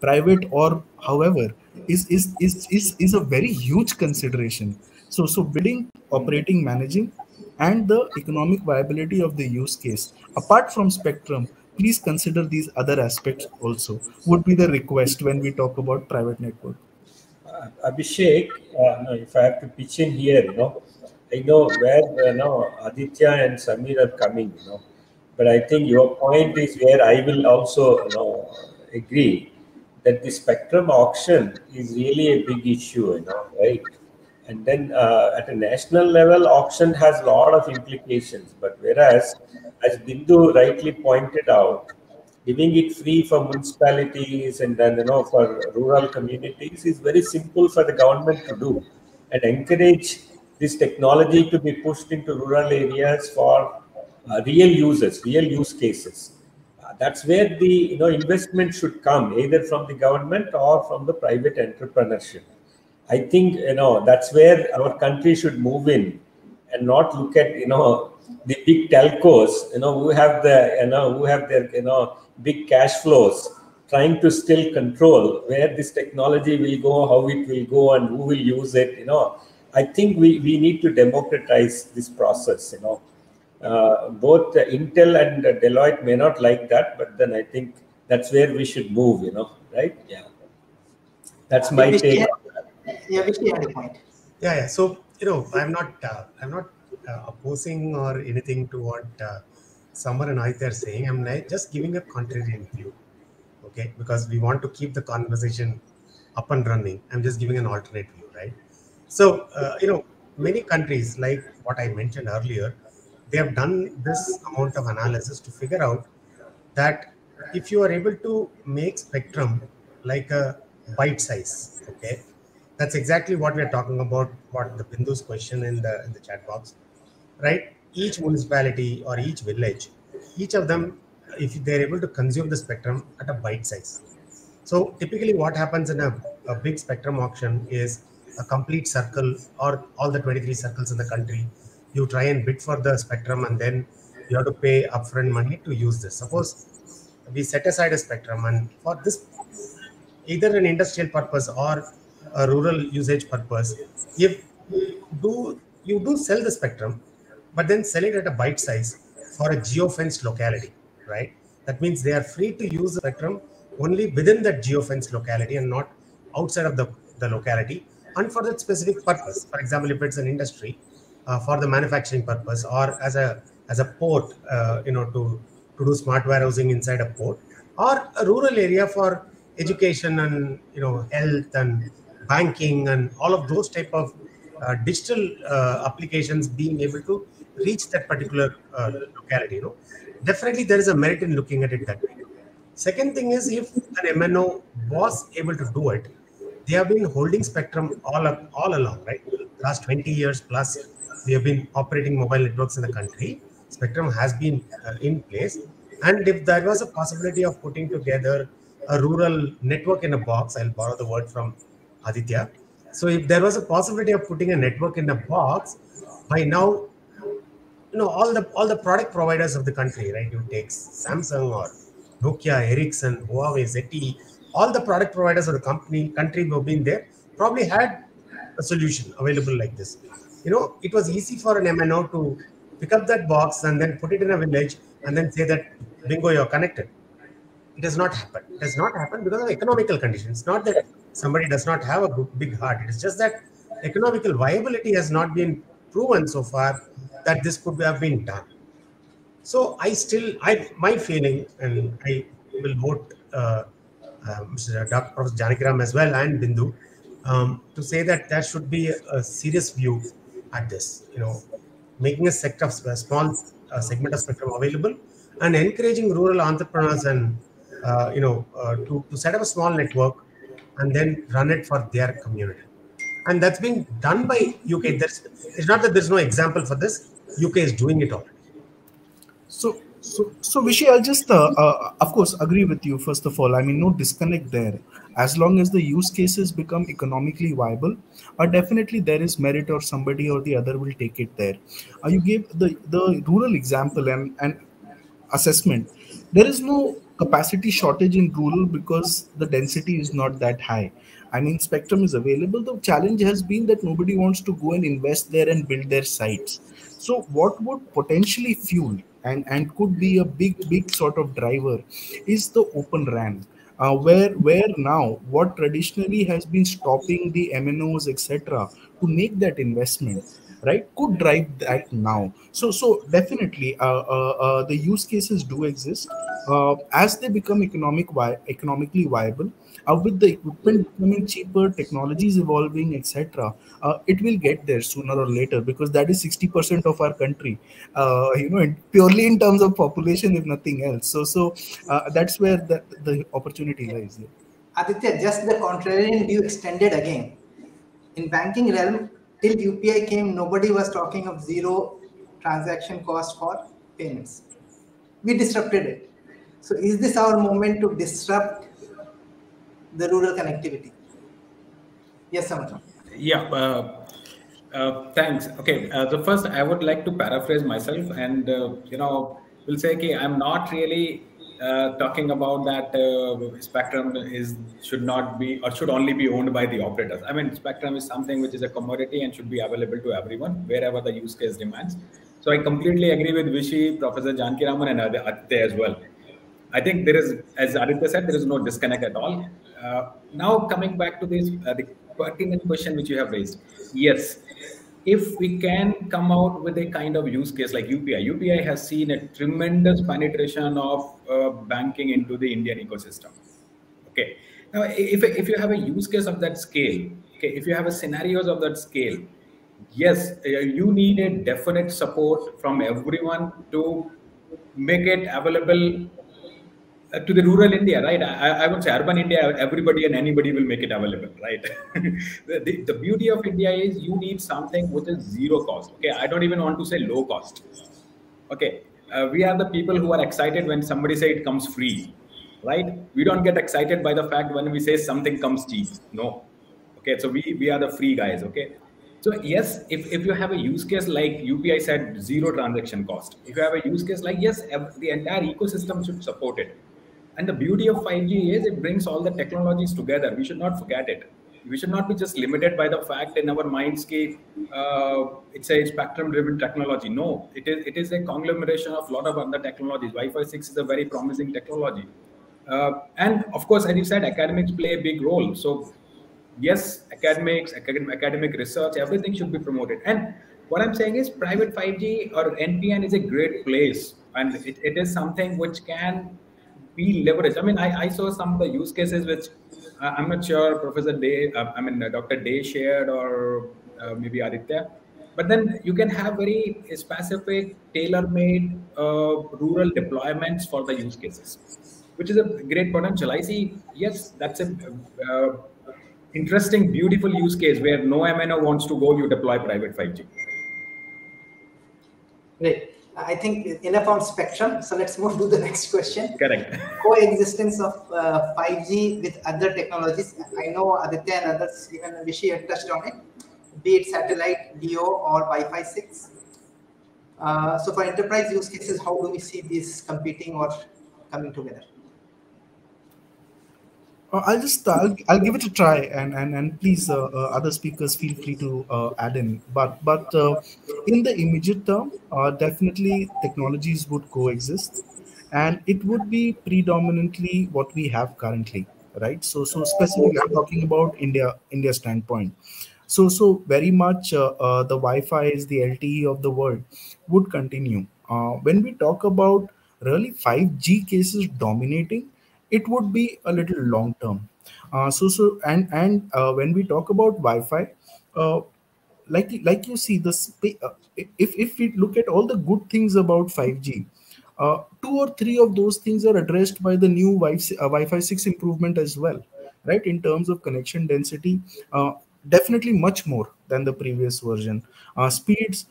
private or however, is a very huge consideration. So building, operating, managing, and the economic viability of the use case, apart from spectrum, please consider these other aspects also, would be the request when we talk about private network. Abhishek, if I have to pitch in here, I know where Aditya and Samir are coming, but I think your point is where I will also agree that the spectrum auction is really a big issue, right? And then at a national level, auction has a lot of implications. But whereas, as Bindu rightly pointed out, giving it free for municipalities and then for rural communities is very simple for the government to do, and encourage this technology to be pushed into rural areas for real users, real use cases. That's where the investment should come, either from the government or from the private entrepreneurship. I think that's where our country should move in, and not look at the big telcos who have their big cash flows, trying to still control where this technology will go, how it will go, and who will use it. I think we need to democratize this process. Both Intel and Deloitte may not like that, but then I think that's where we should move, right? Yeah. That's my take. Yeah, which had a point. Yeah. So, I'm not opposing or anything to what Samar and Aditya are saying. I'm just giving a contrarian view, okay? Because we want to keep the conversation up and running. I'm just giving an alternate view, right? So, many countries, like what I mentioned earlier, they have done this amount of analysis to figure out that if you are able to make spectrum like a bite size, okay, that's exactly what we are talking about, what the Bindu's question in the chat box, right? Each municipality or each village, each of them, if they're able to consume the spectrum at a bite size. So typically what happens in a big spectrum auction is a complete circle or all the 23 circles in the country. You try and bid for the spectrum and then you have to pay upfront money to use this. Suppose we set aside a spectrum and for this, either an industrial purpose or a rural usage purpose, if you do sell the spectrum, but then sell it at a bite size for a geofenced locality, right? That means they are free to use the spectrum only within that geofenced locality and not outside of the locality, and for that specific purpose. For example, if it's an industry for the manufacturing purpose, or as a port, to do smart warehousing inside a port, or a rural area for education and health and banking and all of those type of digital applications being able to reach that particular locality. Definitely there is a merit in looking at it that way. Second thing is, if an MNO was able to do it, they have been holding spectrum all along, right? Last 20 years plus, we have been operating mobile networks in the country. Spectrum has been in place. And if there was a possibility of putting together a rural network in a box, I'll borrow the word from Aditya. So if there was a possibility of putting a network in a box, by now, all the product providers of the country, right? You take Samsung or Nokia, Ericsson, Huawei, ZTE, all the product providers of the country who have been there probably had a solution available like this. It was easy for an MNO to pick up that box and then put it in a village and then say that, bingo, you're connected. It does not happen. It does not happen because of economical conditions. Not that somebody does not have a big heart. It is just that economical viability has not been proven so far that this could have been done. So my feeling, and I will vote Mr. Dr. Professor Janakiraman as well and Bindu to say that there should be a serious view at this. Making a small segment of spectrum available and encouraging rural entrepreneurs and to set up a small network and then run it for their community. And that's being done by UK. It's not that there's no example for this. UK is doing it already. So Vishy, I'll just, of course, agree with you, first of all. I mean, no disconnect there. As long as the use cases become economically viable, definitely there is merit or somebody or the other will take it there. You gave the rural example and assessment. There is no capacity shortage in rural because the density is not that high. I mean, spectrum is available. The challenge has been that nobody wants to go and invest there and build their sites. So what would potentially fuel and could be a big sort of driver is the Open RAN, where now what traditionally has been stopping the MNOs, etc., to make that investment, right, could drive that now. So definitely the use cases do exist as they become economically viable. With the equipment becoming cheaper, technologies evolving, etc., it will get there sooner or later, because that is 60% of our country, purely in terms of population, if nothing else. So that's where the opportunity lies here. Aditya, just the contrarian view extended again. In banking realm, till UPI came, nobody was talking of zero transaction cost for payments. We disrupted it. So is this our moment to disrupt the rural connectivity? Yes, Samarth. Yeah, thanks. Okay, the first I would like to paraphrase myself, and will say, okay, I'm not really talking about that spectrum should not be or should only be owned by the operators. I mean, spectrum is something which is a commodity and should be available to everyone wherever the use case demands. So I completely agree with Vishy, Professor Janakiraman, and Aditya as well. I think there is, as Aditya said, there is no disconnect at all. Now coming back to this, the pertinent question which you have raised. Yes, if we can come out with a kind of use case like UPI. UPI has seen a tremendous penetration of banking into the Indian ecosystem. Okay. Now, if you have a use case of that scale, Okay, if you have a scenarios of that scale, yes, you need a definite support from everyone to make it available to the rural India, right? I would say urban India, everybody and anybody will make it available, right? The beauty of India is you need something which is zero cost. Okay, I don't even want to say low cost. Okay, we are the people who are excited when somebody say it comes free, right? We don't get excited by the fact when we say something comes cheap. No. Okay, so we are the free guys. Okay, so yes, if you have a use case like UPI said zero transaction cost, if you have a use case like yes, the entire ecosystem should support it. And the beauty of 5G is it brings all the technologies together. We should not forget it. We should not be just limited by the fact in our mindscape it's a spectrum-driven technology. No, it is a conglomeration of a lot of other technologies. Wi-Fi 6 is a very promising technology. And of course, as you said, academics play a big role. So yes, academic research, everything should be promoted. And what I'm saying is private 5G or NPN is a great place. And it is something which can be leveraged. I mean, I saw some of the use cases which I'm not sure Professor Day, Dr. Day shared or maybe Aditya. But then you can have very specific, tailor-made rural deployments for the use cases, which is a great potential. I see, yes, that's a interesting, beautiful use case where no MNO wants to go, you deploy private 5G. Great. I think enough on spectrum. So let's move to the next question. Correct. Coexistence of 5G with other technologies. I know Aditya and others, even Vishy had touched on it, be it satellite, LEO, or Wi-Fi 6. So for enterprise use cases, how do we see these competing or coming together? I'll give it a try, and please other speakers feel free to add in. But in the immediate term, definitely technologies would coexist, and it would be predominantly what we have currently, right? So specifically, I'm talking about India standpoint. So very much the Wi-Fi is the LTE of the world would continue. When we talk about really 5G cases dominating, it would be a little long term. When we talk about Wi-Fi, like you see if we look at all the good things about 5G, 2 or 3 of those things are addressed by the new Wi-Fi 6 improvement as well, right? In terms of connection density, definitely much more than the previous version. Speeds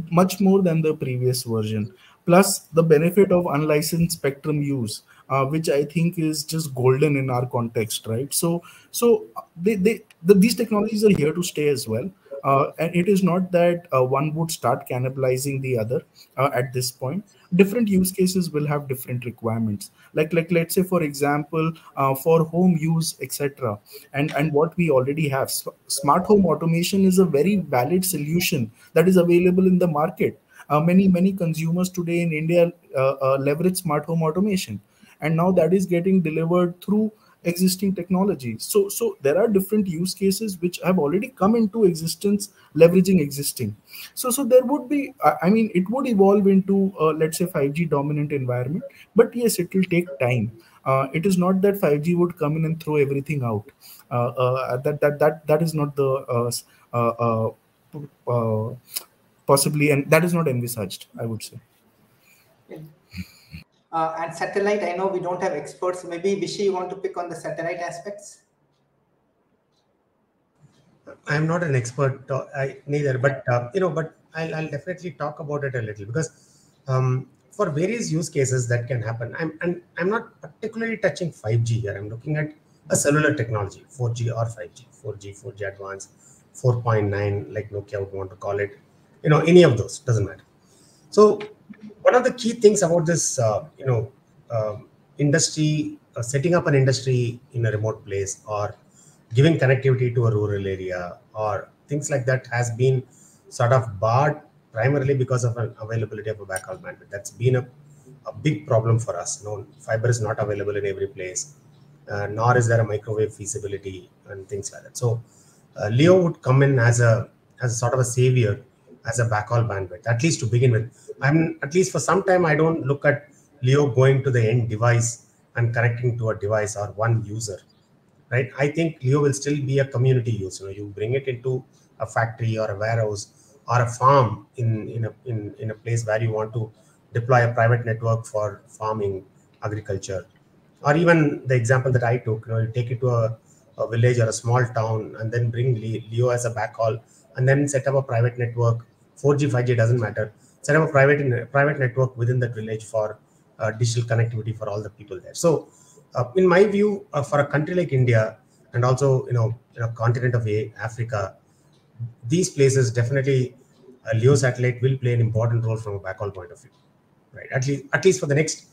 much more than the previous version. Plus the benefit of unlicensed spectrum use, which I think is just golden in our context, right? So these technologies are here to stay as well. And it is not that one would start cannibalizing the other at this point. Different use cases will have different requirements. Like let's say, for example, for home use, etc. And what we already have, smart home automation is a very valid solution that is available in the market. Many consumers today in India leverage smart home automation, and now that is getting delivered through existing technology. So there are different use cases which have already come into existence leveraging existing. So there would be, I mean, it would evolve into let's say 5G dominant environment, but yes, it will take time. It is not that 5G would come in and throw everything out. That is not the possibly, and that is not envisaged, I would say. And satellite, I know we don't have experts. Maybe Vishy, you want to pick on the satellite aspects? I'm not an expert neither, but but I'll definitely talk about it a little, because for various use cases that can happen. I'm not particularly touching 5G here. I'm looking at a cellular technology, 4G or 5G, 4G advanced, 4.9, like Nokia would want to call it. Any of those, doesn't matter. So one of the key things about this, industry, setting up an industry in a remote place or giving connectivity to a rural area or things like that has been sort of barred primarily because of an availability of a backhaul bandwidth. That's been a big problem for us. Fiber is not available in every place, nor is there a microwave feasibility and things like that. So LEO would come in as a sort of a savior, as a backhaul bandwidth, at least to begin with. At least for some time, I don't look at LEO going to the end device and connecting to a device or one user, right? I think Leo will still be a community use. You bring it into a factory or a warehouse or a farm in a place where you want to deploy a private network for farming, agriculture, or even the example that I took. You take it to a village or a small town and then bring Leo as a backhaul and then set up a private network. 4G, 5G doesn't matter. Set up a private network within that village for digital connectivity for all the people there. So, in my view, for a country like India and also continent of Africa, these places definitely Leo satellite will play an important role from a backhaul point of view, right? At least for the next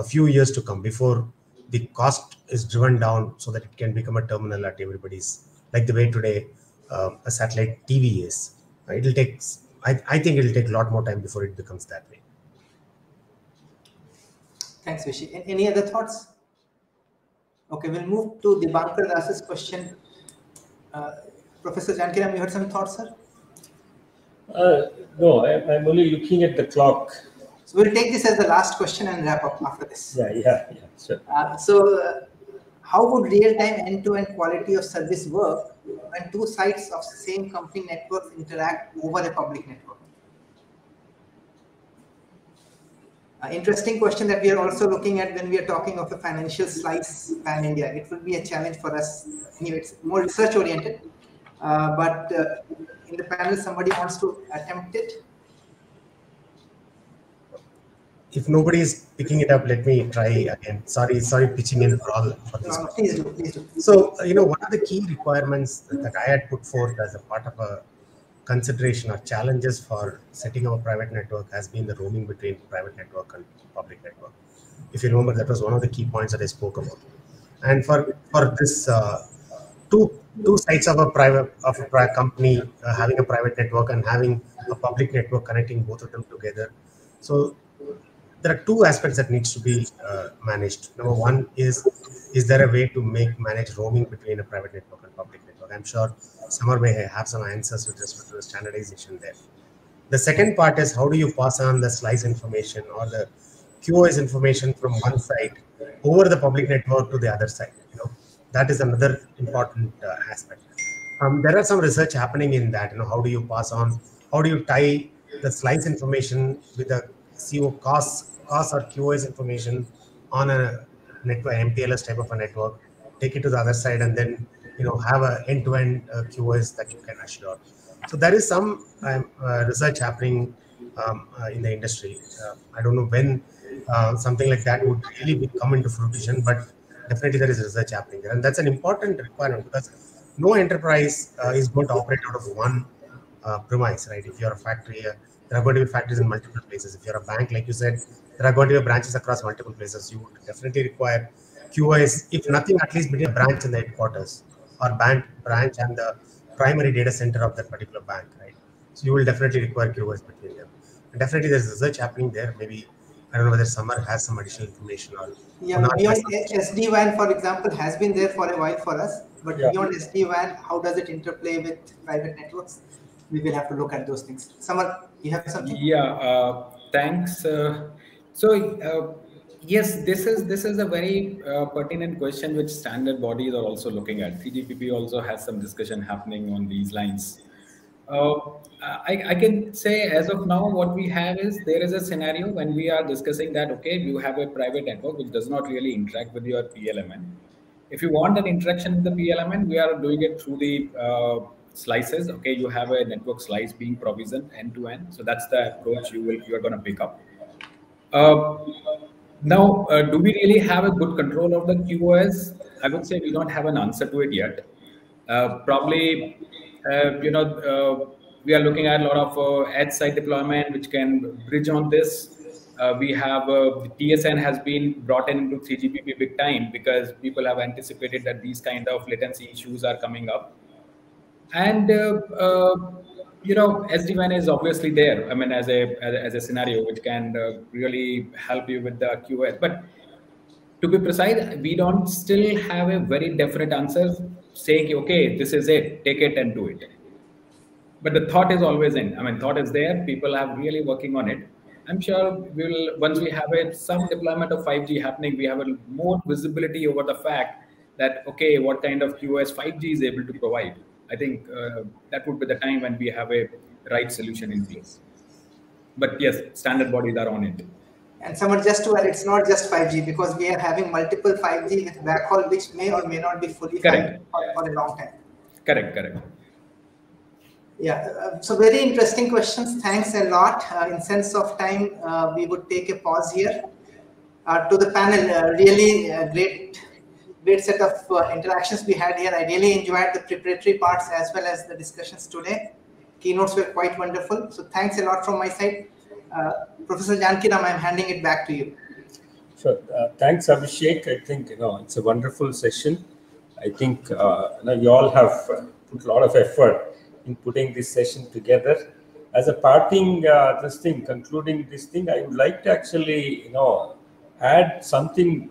few years to come, before the cost is driven down so that it can become a terminal at everybody's, like the way today a satellite TV is. It'll take. I think it'll take a lot more time before it becomes that way. Thanks, Vishy. Any other thoughts? Okay, we'll move to Dibankar Das's question. Professor Jankiram, you had some thoughts, sir? No, I'm only looking at the clock. So we'll take this as the last question and wrap up after this. Yeah, sure. How would real-time end-to-end quality of service work when two sides of same company networks interact over a public network? Interesting question that we are also looking at when we are talking of a financial slice pan-India. It will be a challenge for us. Anyway, it's more research-oriented. But in the panel, somebody wants to attempt it? If nobody is picking it up, let me try again. Sorry, pitching in for all for this. No, please do. So, one of the key requirements that I had put forth as a part of a consideration or challenges for setting up a private network has been the roaming between private network and public network. If you remember, that was one of the key points that I spoke about. And for this two sides of a private company having a private network and having a public network connecting both of them together. So there are two aspects that needs to be managed. Number one is there a way to manage roaming between a private network and public network? I'm sure Samar may have some answers with respect to the standardization there. The second part is how do you pass on the slice information or the QoS information from one side over the public network to the other side? That is another important aspect. There are some research happening in that. How do you pass on? How do you tie the slice information with the cost or QoS information on a network, MPLS type of a network, take it to the other side, and then have an end-to-end QoS that you can assure. So there is some research happening in the industry. I don't know when something like that would really come into fruition, but definitely there is research happening there, and that's an important requirement because no enterprise is going to operate out of one premise, right? If you're a factory, there are going to be factories in multiple places. If you're a bank, like you said, there are going to be branches across multiple places. You would definitely require QoS, if nothing, at least between a branch and the headquarters, or branch and the primary data center of that particular bank, right? So you will definitely require QoS between them. And definitely there's research happening there. Maybe, I don't know whether Samar has some additional information or not. Beyond SD-WAN, for example, has been there for a while for us, but beyond SD-WAN, how does it interplay with private networks? We will have to look at those things. Samar, you have something? Yeah, thanks. Yes, this is a very pertinent question which standard bodies are also looking at. CGPP also has some discussion happening on these lines. I can say as of now, what we have is there is a scenario when we are discussing that, okay, you have a private network which does not really interact with your PLMN. If you want an interaction with the PLMN, we are doing it through the slices. Okay, you have a network slice being provisioned end to end. So that's the approach you are going to pick up. Now, do we really have a good control of the QoS? I would say we don't have an answer to it yet. Probably, we are looking at a lot of edge site deployment, which can bridge on this. We have the TSN has been brought into 3GPP big time because people have anticipated that these kind of latency issues are coming up. And SD-WAN is obviously there. I mean, as a scenario which can really help you with the QoS. But to be precise, we don't still have a very definite answer saying, okay, this is it, take it and do it. But the thought is always in. I mean, thought is there. People are really working on it. I'm sure we will, once we have some deployment of 5G happening, we have a more visibility over the fact that, okay, what kind of QoS 5G is able to provide. I think that would be the time when we have a right solution in place. But yes, standard bodies are on it. And Samar, just to add, it's not just 5G, because we are having multiple 5G with backhaul, which may or may not be fully Correct. for a long time. Correct. Yeah, so very interesting questions. Thanks a lot. In sense of time, we would take a pause here. To the panel, really great set of interactions we had here. I really enjoyed the preparatory parts as well as the discussions today. Keynotes were quite wonderful. So thanks a lot from my side. Professor Jankiram, I'm handing it back to you. Sure. Thanks, Abhishek. I think it's a wonderful session. I think you all have put a lot of effort in putting this session together. As a parting concluding this thing, I would like to actually add something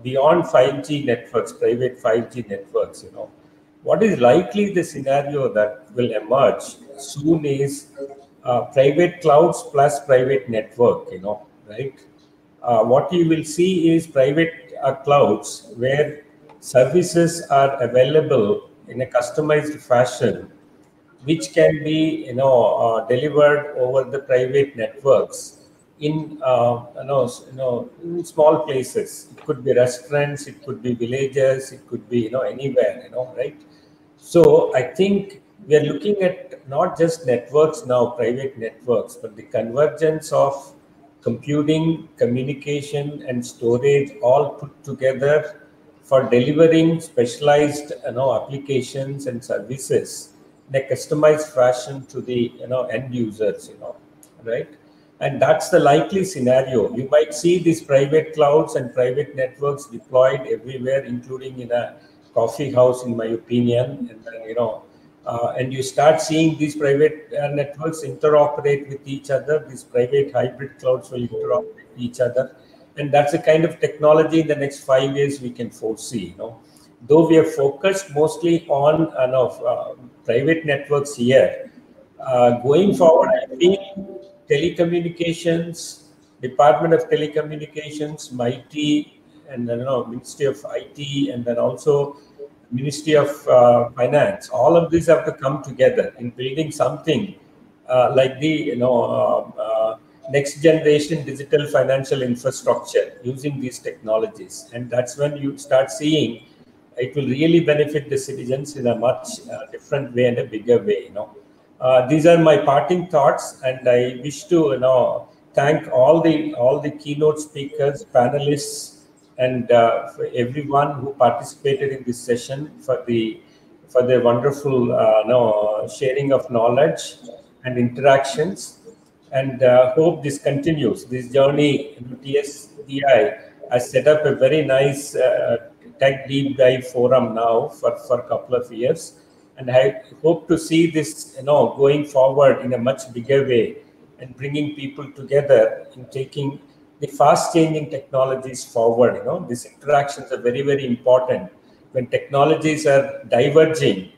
beyond 5G networks, private 5G networks. What is likely the scenario that will emerge soon is private clouds plus private network, right? What you will see is private clouds where services are available in a customized fashion, which can be, delivered over the private networks in, in small places. It could be restaurants, it could be villages, it could be, anywhere, right? So I think we are looking at not just networks now, private networks, but the convergence of computing, communication, and storage all put together for delivering specialized, applications and services in a customized fashion to the, end users, right? And that's the likely scenario. You might see these private clouds and private networks deployed everywhere, including in a coffee house, in my opinion, and then, and you start seeing these private networks interoperate with each other. These private hybrid clouds will interoperate with each other. And that's the kind of technology in the next 5 years we can foresee. Though we are focused mostly on private networks here, going forward, I think telecommunications, Department of Telecommunications, MIT, and Ministry of IT, and then also Ministry of Finance, all of these have to come together in building something like the next generation digital financial infrastructure using these technologies. And that's when you start seeing it will really benefit the citizens in a much different way and a bigger way. These are my parting thoughts, and I wish to thank all the keynote speakers, panelists, and for everyone who participated in this session for the wonderful sharing of knowledge and interactions, and hope this continues. This journey into TSDI has set up a very nice tech deep dive forum now for a couple of years, and I hope to see this going forward in a much bigger way and bringing people together in taking the fast-changing technologies forward. These interactions are very, very important when technologies are diverging,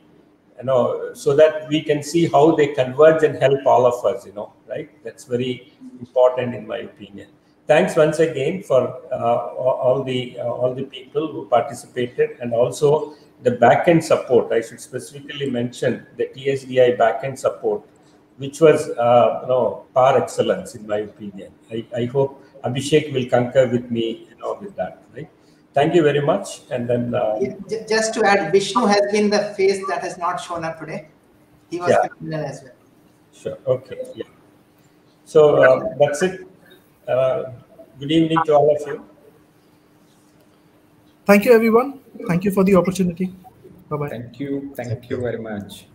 so that we can see how they converge and help all of us, right? That's very important in my opinion. Thanks once again for all the people who participated, and also the backend support. I should specifically mention the TSDI backend support, which was par excellence in my opinion. I hope Abhishek will concur with me with that, right? Thank you very much. And then just to add, Vishnu has been the face that has not shown up today. He was phenomenal as well. Sure. Okay. Yeah. So that's it. Good evening to all of you. Thank you, everyone. Thank you for the opportunity. Bye-bye. Thank you. Thank you very much.